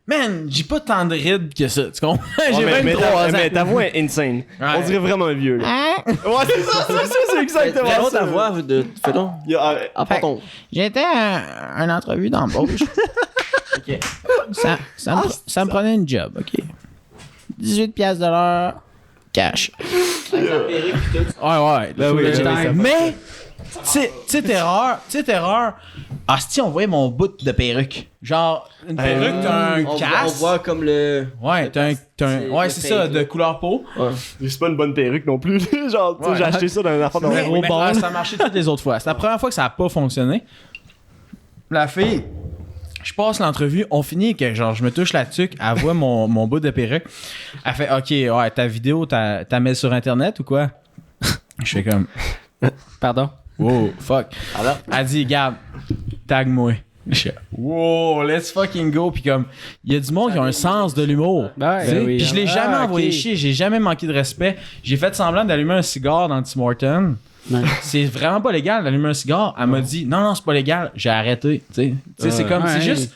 Man, j'ai pas tant de rides que ça. Tu comprends? J'ai 23 ans. Mais ta voix est insane. On dirait vraiment un vieux, là. Ouais, c'est ça, c'est exactement Fais donc ça. ta voix de. Fais donc. Il y a- Apprends ton. J'étais à une entrevue d'embauche. OK. Ça me prenait une job, OK? 18 piastres de l'heure, cash. Ouais, ouais. Ben oui, Full ben oui, time. Mais, tu sais, t'es rare. Ah, si on voyait mon bout de perruque. Genre, une perruque, t'as un On casque. voit comme le. Ouais, t'as un ouais, le c'est ça, fake, de là. couleur peau. C'est pas une bonne perruque non plus. Genre, tu sais, Ouais. j'ai acheté ça dans une affaire de Mais, gros bon. ça a marché toutes les autres fois. C'est la première fois que ça a pas fonctionné. La fille, je passe l'entrevue, on finit que genre je me touche la tuque, elle voit mon bout de perruque. Elle fait OK, ouais, ta vidéo, t'as mets sur internet ou quoi? Je fais comme, Pardon? wow, fuck. Alors? Elle dit, regarde, tag-moi. Je fais, wow, let's fucking go. Puis comme, il y a du monde qui a un sens de l'humour. Ben Tu sais, oui. puis je l'ai jamais Ah, envoyé ok. chier, j'ai jamais manqué de respect. J'ai fait semblant d'allumer un cigare dans Tim Hortons. Ouais. C'est vraiment pas légal d'allumer un cigare. Elle m'a dit non, c'est pas légal. J'ai arrêté. Tu sais, c'est comme, Ouais. c'est juste,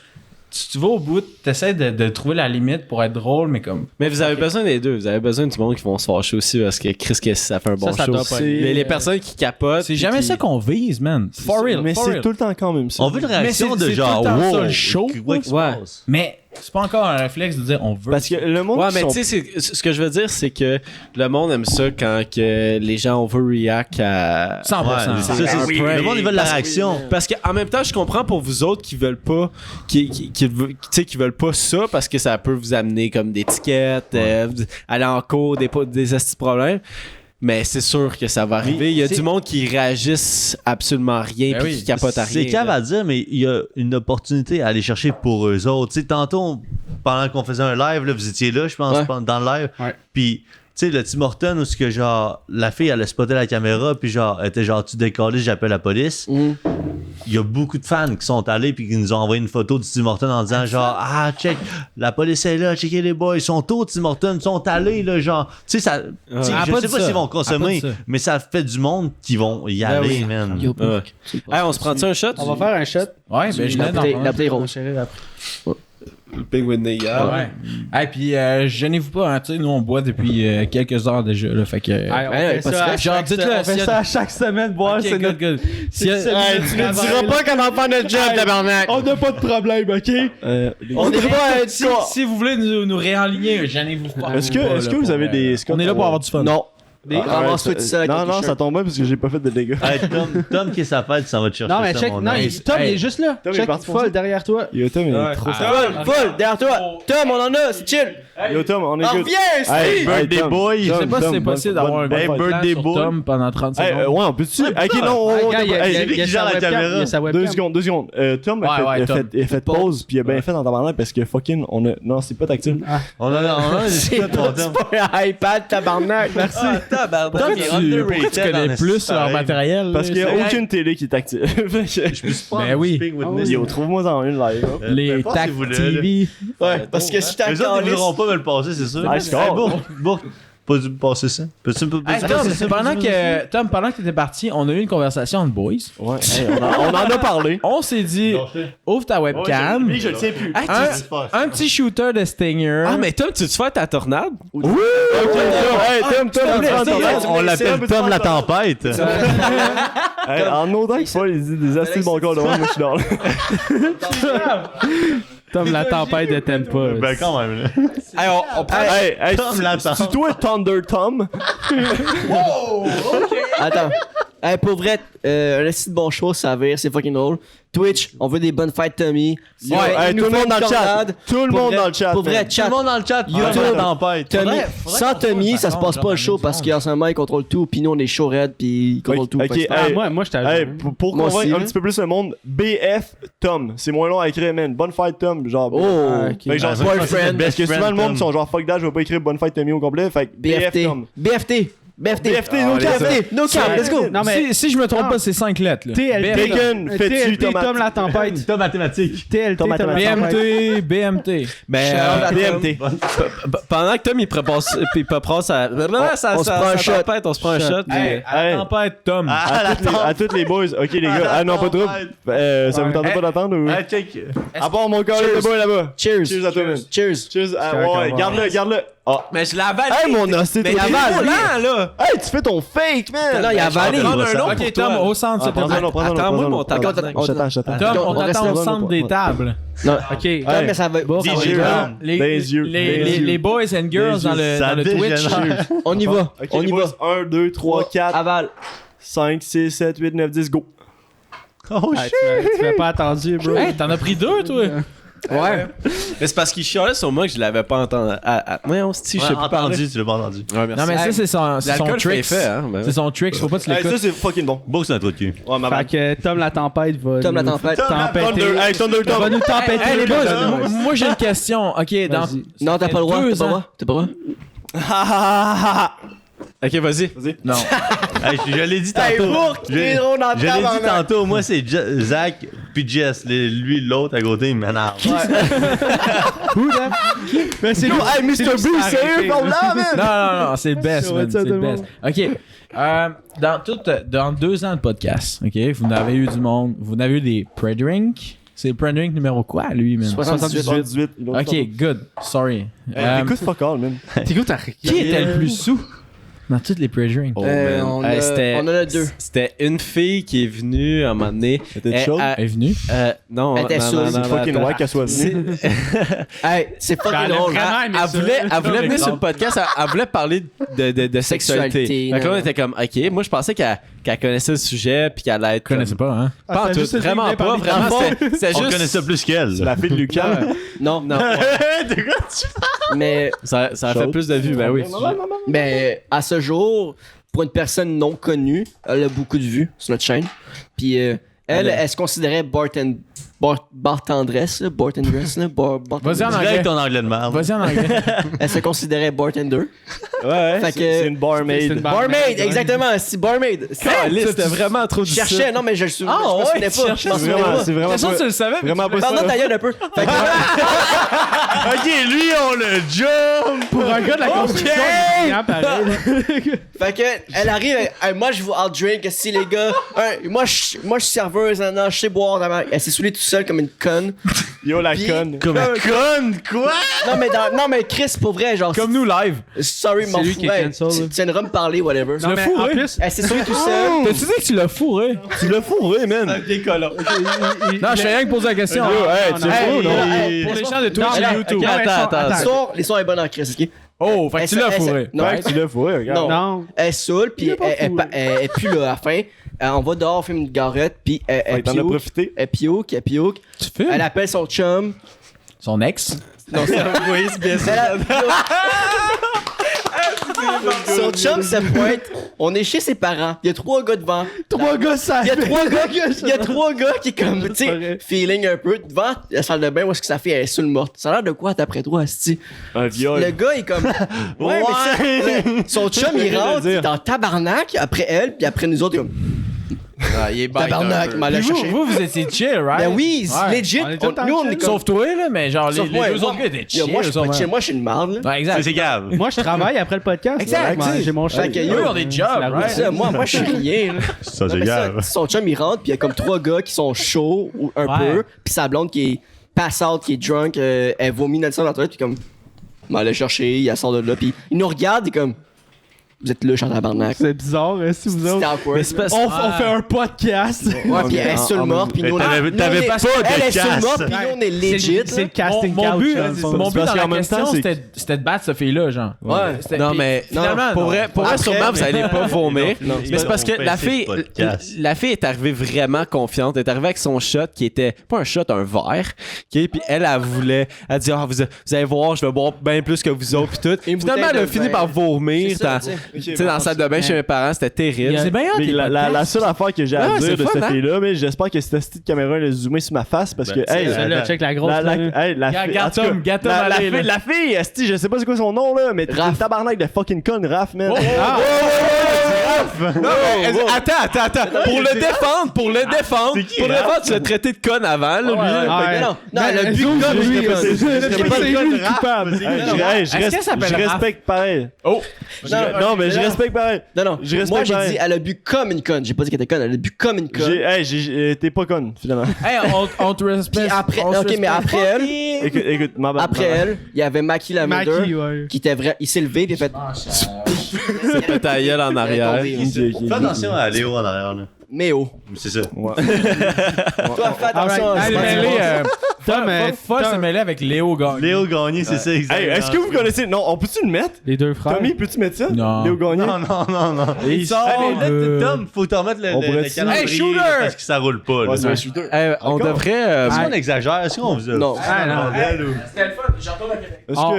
tu vas au bout, t'essaies de trouver la limite pour être drôle, mais comme. Mais vous avez besoin des deux. Vous avez besoin du monde qui vont se fâcher aussi parce que Chris, que ça fait un bon Ça show. doit pas être- Les personnes qui capotent. C'est jamais puis ça qu'on vise, man. For real, Mais for c'est real. tout le temps quand même ça. On veut une réaction Mais de c'est genre, tout le temps ça, wow, le show. quoi qui se Ouais. passe? Mais c'est pas encore un réflexe de dire on veut. Parce que le monde Ouais, qui mais sont- tu sais, ce que je veux dire, c'est que le monde aime ça quand que les gens overreact à. 100%. Ouais, c'est ça, Ah oui, le monde, il veut de la parce- réaction. Parce qu'en même temps, je comprends pour vous autres qui veulent pas, qui veulent pas ça parce que ça peut vous amener comme des tickets, aller en cours, des estis de problèmes. Mais c'est sûr que ça va arriver. Il y a c'est- du monde qui réagisse absolument à rien Ben puis oui. qui capote à rien. C'est cave là. à dire, mais il y a une opportunité à aller chercher pour eux autres. Tu sais, tantôt, pendant qu'on faisait un live, là, vous étiez là, je pense, Ouais. dans le live. Ouais. Puis, tu sais, le Tim Horton, où c'est que, genre, la fille, elle a spoté la caméra, puis genre, elle était genre, tu décolles, j'appelle la police. Mhm. Il y a beaucoup de fans qui sont allés, puis qui nous ont envoyé une photo du Tim Horton en disant, genre, ah, check, la police est là, checkez les boys, ils sont tôt, Tim Horton, ils sont allés, là, genre, tu sais, ça. tu sais, Elle a je pas sais dit pas ça. s'ils vont Elle a pas consommer, dit ça. mais ça fait du monde qui vont y Ben aller, oui. man. Yo, Ouais. Hey, on se prend-tu un shot? On va faire un shot. Ouais, ben je La l'ai bouteille- dans la bouteille rose. Le Big Whitney, Ouais. Et puis, gênez-vous pas, hein, tu sais, nous on boit depuis quelques heures déjà, là, fait que. Hey, on Ouais, fait pas de ça à stress. Genre, chaque dites-le, se- on fait s'il y a- ça à chaque semaine, boire, Ok, c'est good, notre... good. S'il y a- c'est Tu ne diras pas qu'on en fait notre job, Hey. tabarnak! On n'a pas de problème, ok? On n'est pas si vous voulez nous réaligner, gênez-vous pas. Est-ce que vous avez des On est là pour avoir du fun. Non. Des- Ramasse-toi tout seul avec Non, ton non, t-shirt. ça tombe bien parce que j'ai pas fait de dégâts. Hey, Tom qui est sa fête, ça va te chercher Non, mais ça, check, mon non, homme. Tom, il Hey. est juste là. Tom, il est Check, parti pour folle ça. derrière toi. Yo, Tom, il est trop fort. Full, derrière toi! Tom, on en a, c'est chill! Yo, Tom, on est Ah, good. viens, Hey, Steve! Birthday Tom, boy. Je sais pas si c'est Tom, possible bonne- d'avoir un bonne- bon birthday birthday boy. Tom pendant 30 Hey, secondes. ouais, on peut-tu. Ok, non, Ah, gars, il y a- hey, il y a- c'est lui il y a qui sa gère la webcam, caméra. il y a sa webcam. 2 secondes. Tom Ouais, a ouais, fait, Tom. il a fait pause, puis il a bien fait dans ta manière parce que fucking, on a. Non, c'est pas tactile. On a des C'est discussions pour Tom. pas un iPad, tabarnak! Merci! Pourquoi tu connais plus sur leur matériel? Parce qu'il y a c'est- aucune télé qui est tactile. Ben oui. Yo, trouve-moi en une live. hein. Les pas Tac si vous voulez, TV. Ouais, parce que si t'as Les autres, ils voudront pas me le passer, c'est sûr. Nice Hey, call. Bourg, pas dû me passer ça. Peux-tu me Hey, Tom, pendant que t'étais parti, on a eu une conversation entre boys. Ouais, hey, on en a parlé. On s'est dit, ouvre ta webcam. je le sais plus. Hey, un petit shooter de Stinger. Ah, mais Tom, tu te fais ta tornade? Ok, hey, Tom, On l'appelle Tom la tempête. Hey, en autant qu'il soit, il dit des astuces de bon corps de moi, je suis dans là. Tom, la tempête de t'aime pas. Ben quand même. là. Hey, on prend. Hey, Tom l'attend. c'est toi Thunder Tom? Attends. Hey, pour vrai, un assez de bon show, ça vire, c'est fucking drôle. Twitch, on veut des bonnes fights, Tommy. Ouais, hey, tout le monde dans le chat. Tout le monde dans le chat. Pour vrai, man. Tout chat. le monde dans le chat. YouTube. la tempête. Tommy, Faudrait sans qu'on Tommy, trouve ça se une passe façon pas le de show ramener parce du monde. qu'en ce moment, il contrôle tout, puis nous, on est chaud raide, puis il contrôle tout. Ok, Fait que hey, Moi, j'étais Hey, pour Moi convaincre aussi, un hein. petit peu plus le monde, BF Tom. C'est moins long à écrire, man. Bonne fight Tom. Genre. Oh, Fait que genre, Ouais, boyfriend. parce que souvent le monde Tom. sont genre fuck that, je vais pas écrire bonne fight Tommy au complet. Fait que BF BFT. Tom. BFT. BFT. BFT, no cap. BFT. No cap, let's go. Non, mais Si je me trompe pas, c'est 5 lettres. là. TLT. Bacon, fais-tu TLT, tomate. Tom la tempête. Tom mathématique. TLT, Tom la tempête. BMT. Mais Shout out à BMT. pendant que Tom il prépare sa on se prend un shot. tempête, on se prend un shot. puis- Hey, à la Hey. tempête, Tom. À toutes les boys. Ok, les gars. Ah non, pas trop. Ça vous tente pas d'attendre ou? Hey, check. À part mon corps de boy là-bas. Cheers. Cheers à toi, man. Cheers. Cheers. Ouais, garde-le. Ah. Mais je l'avale. Hey, mon os, Mais la balle, là. Hey, tu fais ton fake, man. Non, il a avalé. prendre un long Ok, pour Tom, toi. au centre, s'il te plaît. Attends-moi, mon tabarnak. J'attends. Tom, on On reste t'attend au là, centre des tables. Non, Ok. Tom, mais ça va. Bon, ça va DJ être- Ram. Les, Dans les yeux, les, dans les les, yeux. les boys and girls dans le Twitch. On y va. Ok, On les y boys. va. 1, 2, 3, 4, Aval. 5, 6, 7, 8, 9, 10, go. Oh Hey, shit. tu m'as pas attendu, bro. Hey, t'en as pris 2, toi? Ouais. Mais c'est parce qu'il chialait sur moi que je l'avais pas entendu. Ouais, on se dit, je sais Ouais, pas parler. entendu, tu l'as pas entendu. Ouais, merci. Non, mais ça, c'est son L'alcool trick. fait, hein. ben C'est ouais. son trick, faut pas que tu Hey, l'écoutes. ça, c'est fucking bon. Beau, c'est un trou de cul. Ouais, ma Fait bad. que Tom la tempête va. Tom la nous- tempête. Tempêter. Hey, Thunder Va Tom. nous tempêter. Hey, les le boys, cœur. moi j'ai une question. Ok, dans. Vas-y. Non, t'as pas le droit. T'as pas le droit. T'as pas le droit. Ok, vas-y. Non. Hey, je l'ai dit Hey, tantôt. pour Je qu'il est drôle dans le l'ai dit tabarnak. tantôt. Moi, c'est Zach puis Jess. Lui, l'autre à côté, il m'énerve. Mais c'est lui. Hey, Mr. B, sérieux, parle là, man! Non, c'est le best, On va man. dire C'est tout le le best. OK. Dans 2 ans de podcast, OK, vous n'avez eu du monde. Vous n'avez eu des pre-drinks. C'est le pre-drink numéro quoi, lui, man? 78. OK, good. Sorry. Écoute, fuck all, man. T'écoutes, Qui était le plus sous dans toutes les pre-drinks? Oh, man. on Hey, en a 2. C'était une fille qui est venue à un moment donné. T'étais chaude? Elle est venue? Non, Elle était non, saoule, non, c'est non, Fucking attends. white qu'elle soit venue. Hey, c'est Ben, fucking elle a drôle. vraiment aimé Elle ça. voulait venir sur le Exemple. podcast, elle voulait parler de sexualité. Sexualité, Fait que là, on non. était comme, OK, moi, je pensais qu'elle connaissait le sujet puis qu'elle allait être. Je connaissais pas, hein? Pas en Ah, tout, juste vraiment été pas. par des Vraiment, enfants. c'était On juste. connaît ça plus qu'elle. La fille de Lucas. Non, Non, ouais. mais ça a fait Chaude. plus de vues, ben oui. Mais à ce jour, pour une personne non connue, elle a beaucoup de vues sur notre chaîne. Puis elle se considérait bartendresse, là, bartendresse, là, Vas-y en anglais. Direct ton anglais de merde. Vas-y en anglais. Elle se considérait bartender. Ouais, Fait que- c'est une barmaid. C'est une Barmaid, exactement, c'est barmaid. Caliste, c'était vraiment trop Je difficile. cherchais, non mais je me souvenais pas. C'est vraiment Ça, pas... tu le savais? Vraiment pas Pardon, ça. ta gueule un peu. Fait que, Ok, lui, on le jump! Pour un gars de la construction, il est brillant, pareil. fait que elle arrive, moi je vous outdrink, si les gars. Moi je suis serveuse, non, je sais boire. Elle s'est saoulée toute seule comme une conne. Yo, la Puis- conne. Comme une conne, quoi? Non mais Chris, pour vrai, genre. Comme nous live. Sorry, m'en lui fou. qui est Ouais, cancel, là. tu viendras me parler, whatever. Non, mais en plus, Elle s'est saoulée tout seul. T'as-tu dit que tu l'as fourré? Tu l'as fourré, man. Non, je fais rien que poser la question. Yo, hey, tu non, l'as hey, fourré, non? hey, Pour les gens de Twitch Non, et mais- YouTube. ok, Attends. L'histoire est bonne en Chris, ok? Oh, fait que tu l'as fourré. Non, Ouais, tu l'as fourré, regarde. non. non. Elle saoule, puis Il est pas fou, elle pue là à la fin. On va dehors, fume une garette, puis Ouais, elle t'en as profité. pioque. Tu fumes? Elle appelle son chum. Son ex? Non, c'est oui, c'est bien ça. Son chum se pointe. On est chez ses parents. Il y a 3 gars devant. 3 gars, ça. Il y a 3 gars qui comme, tu sais, feeling un peu devant la salle de bain où est-ce que sa fille elle est sur le morte. Ça a l'air de quoi d'après toi, Asti? Un viol. Le gars est comme. Ouais, mais son chum il rentre, il est en tabarnak après elle, puis après nous autres, il est comme. Il est Tabarnak, m'a Puis cherché. vous étiez chill, right? Ben oui, Ouais. legit. On est tout le temps Nous, on est chill. comme. Sauf toi, là, mais genre, les Sauf moi, deux moi, autres gars étaient yo, chill. moi, je suis pas sûrement. chill. Moi, je suis une marde, là. Ouais, exact. C'est grave. Moi, je travaille après le podcast. Exact, là. J'ai mon Fait chef. que, Eux, yo, on est job, la right? ça, moi, je suis rien, là. Ça, Non, c'est mais ça, grave. son chum, il rentre, puis il y a comme 3 gars qui sont chauds, ou un Ouais. peu, puis sa blonde qui est pass out, qui est drunk, elle vomit dans le sang dans la toilette, puis comme. On va aller chercher, elle sort de là, puis il nous regarde, et comme. Vous êtes louche en tabarnak. C'est bizarre, hein, si vous C'était autres. awkward. Mais c'est pas On fait un podcast. Ouais, puis elle est sur le mort, puis nous, on T'avais- nous, t'avais on est- pas de Elle est sur le casse. mort, puis nous, on est legit. C'est le casting Mon couch. but, hein, c'est ça. mon but Parce dans la qu'en même question, temps, c'est- c'était de battre cette fille-là, genre. Ouais. C'était- Non, puis mais finalement, pour non. vrai, Après, sûrement, vous allez pas vomir. Non, Mais c'est parce que on la fait fille, ce podcast. la fille est arrivée vraiment confiante. Elle est arrivée avec son shot qui était pas un shot, un verre. OK? Puis elle voulait, elle dit, ah, vous allez voir, je vais boire bien plus que vous autres. Puis tout. Une Finalement, elle a bouteille de fini vin. par vomir. C'est ça, dans- tu sais. Tu sais, dans la salle de bain chez mes parents, c'était terrible. C'est bien hot, Mais les la podcasts. seule affaire que j'ai à Ouais, dire c'est de fun, cette hein? fille-là, mais j'espère que cette petite caméra elle a zoomé sur ma face parce que, Ben, hey, c'est- Là, check la grosse. la là. fille, en tout cas, Gatom, la allez, fille, là. la fille, esti, je sais pas c'est quoi son nom là, mais t'es Raph. une tabarnak de fucking conne, Raph, man. Ah, Non, mais attends. Pour le défendre, pour le défendre, tu l'as traité de conne avant, là, lui. ouais. Non, elle a bu Zoom, comme lui, lui. c'est lui le coupable. Est-ce qu'elle s'appelle je Raph? respecte pareil. Oh! Non, mais je respecte pareil. Non, Je respecte moi j'ai pareil. dit, elle a bu comme une conne. J'ai pas dit qu'elle était conne, elle a bu comme une conne. T'es pas conne, finalement. Hey, on te respecte. Puis après, on se ok, mais respecte. après elle, Écoute, ma bad. après elle, il y avait Mackie Mackie, Lavender ouais. qui était vrai, il s'est levé puis il a fait. C'est ta gueule en arrière. Fais attention à Léo en arrière, là. Mais oh. C'est ça. Toi, fais attention. Alright. Elle est Allez, mêlée. Tom, Foll s'est mêlé avec Léo Gagné. Léo Gagné, c'est ça, Hey, exactement. est-ce que vous connaissez. Non, on peut-tu le mettre? Les deux frères. Tommy, peux-tu mettre ça? Non. Léo Gagné? Non, non. Il sort. Hey, mais là, Tom, faut t'en mettre On pourrait le dire- calendrier, Hey, shooter! là, parce que ça roule pas. Ouais, Là. c'est un shooter. On Encore? devrait. Est-ce qu'on exagère? Est-ce qu'on vous a... Non. Ah, non. Bordel, ou- C'était le fun. J'en retourne à Québec. Est-ce On-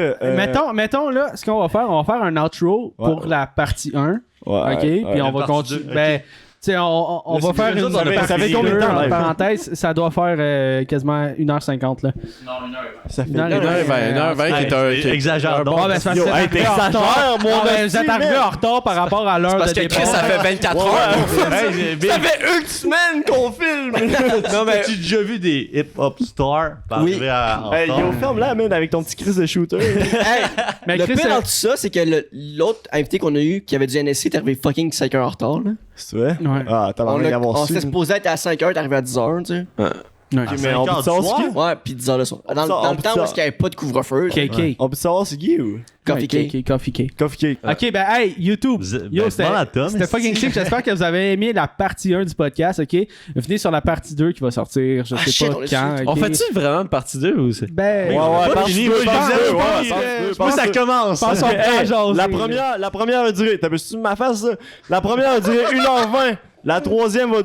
que. mettons là, ce qu'on va faire, on va faire un outro pour Ouais. la partie 1. Ouais, OK? Puis on va partie continuer. deux, Ben, sais, on va c'est faire nous une autres, ça fait combien de temps, en live? parenthèse, ça doit faire quasiment 1h50 là. Ça fait 1h20 qui est un. qui est- Exagère donc. Ouais, ben, c'est parce que Yo, vous êtes hey, arrivé en t'exagères, retard. mon Ah, ben, hostie, vous êtes arrivé man. en retard par rapport à l'heure Parce de que Chris, départ. ça fait 24 heures. Ça fait une semaine qu'on filme! Non, mais tu as déjà vu des hip-hop stars Oui. arriver en Hey, retard? yo, ferme-la, man, avec ton petit Chris de shooter. Hey, Mais le Chris, pire dans tout ça, c'est que l'autre invité qu'on a eu, qui avait du NSC, est arrivé fucking 5 heures en retard. Là. C'est vrai? Ouais. Ah, t'as On, envie d'avoir on su. s'était supposé être à 5 heures, t'es arrivé à 10 heures, tu sais. Ok, mais on peut 5 savoir heures c'est du qui? Ouais, pis 10 heures le soir. Dans ça, le on peut temps où ça. il n'y avait pas de couvre-feu. KK. On peut savoir c'est qui ou? Coffee cake. Coffee cake. Coffee Cake. Ok, ben hey, YouTube. Yo, demande à Tom, c'était fucking sick. J'espère que vous avez aimé la partie 1 du podcast, ok? Venez sur la partie 2 qui va sortir, je sais shit, pas on est quand. dessus. ok? On fait-tu vraiment une partie 2 ou c'est. Ben, Ouais, ouais, pas fini, moi, je disais, moi, ça commence. pense qu'on Hey, jaser. la première va durer. T'as vu ma face, ça? La première va durer 1h20. La troisième va.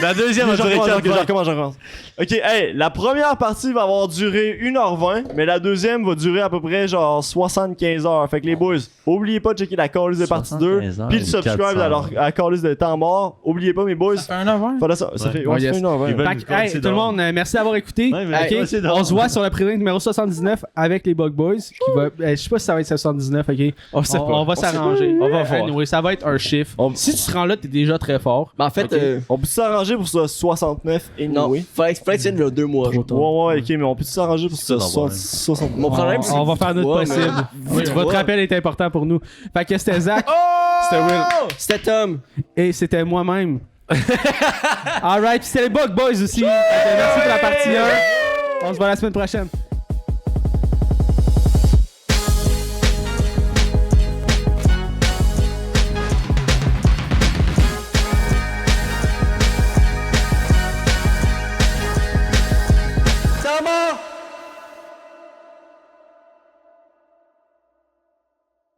La deuxième va durer 4 heures. je recommence. Ok, hey, la première partie va avoir duré 1h20, mais la deuxième va durer à peu près genre 75 heures. Fait que les boys, oubliez pas de checker la calice de partie 2, 75 heures puis le ou subscribe 400. à la calice de temps mort. Oubliez pas, mes boys. Ça fait 1h20. Voilà ça, ça Ouais. fait, Oh, ouais, ça yes. fait 1h20. Ils veulent- Fait que, hey, tout le monde, merci d'avoir écouté. Ouais, mais Ok? c'est drôle. On se voit sur le pré numéro 79 avec les Bug Boys. Qui va, je sais pas si ça va être 79, ok? On sait pas. On va s'arranger. On va voir. Anyway, ça va être un chiffre. Si tu te rends là, t'es déjà très fort. Ben, en fait, On peut s'arranger pour ça 69 et non, oui. fallait que tu viennes là 2 mois. Trop tard. Ouais, ok, mais on peut s'arranger pour ça C'est ça, 69. Mon problème, c'est on va que faire notre Ouais, possible. mais- Oui, votre appel est important pour nous. Fait que c'était Zach, c'était Will C'était Tom. et c'était moi-même. Alright, puis c'était les Bug Boys aussi. Fait que merci pour la partie 1. On se voit la semaine prochaine.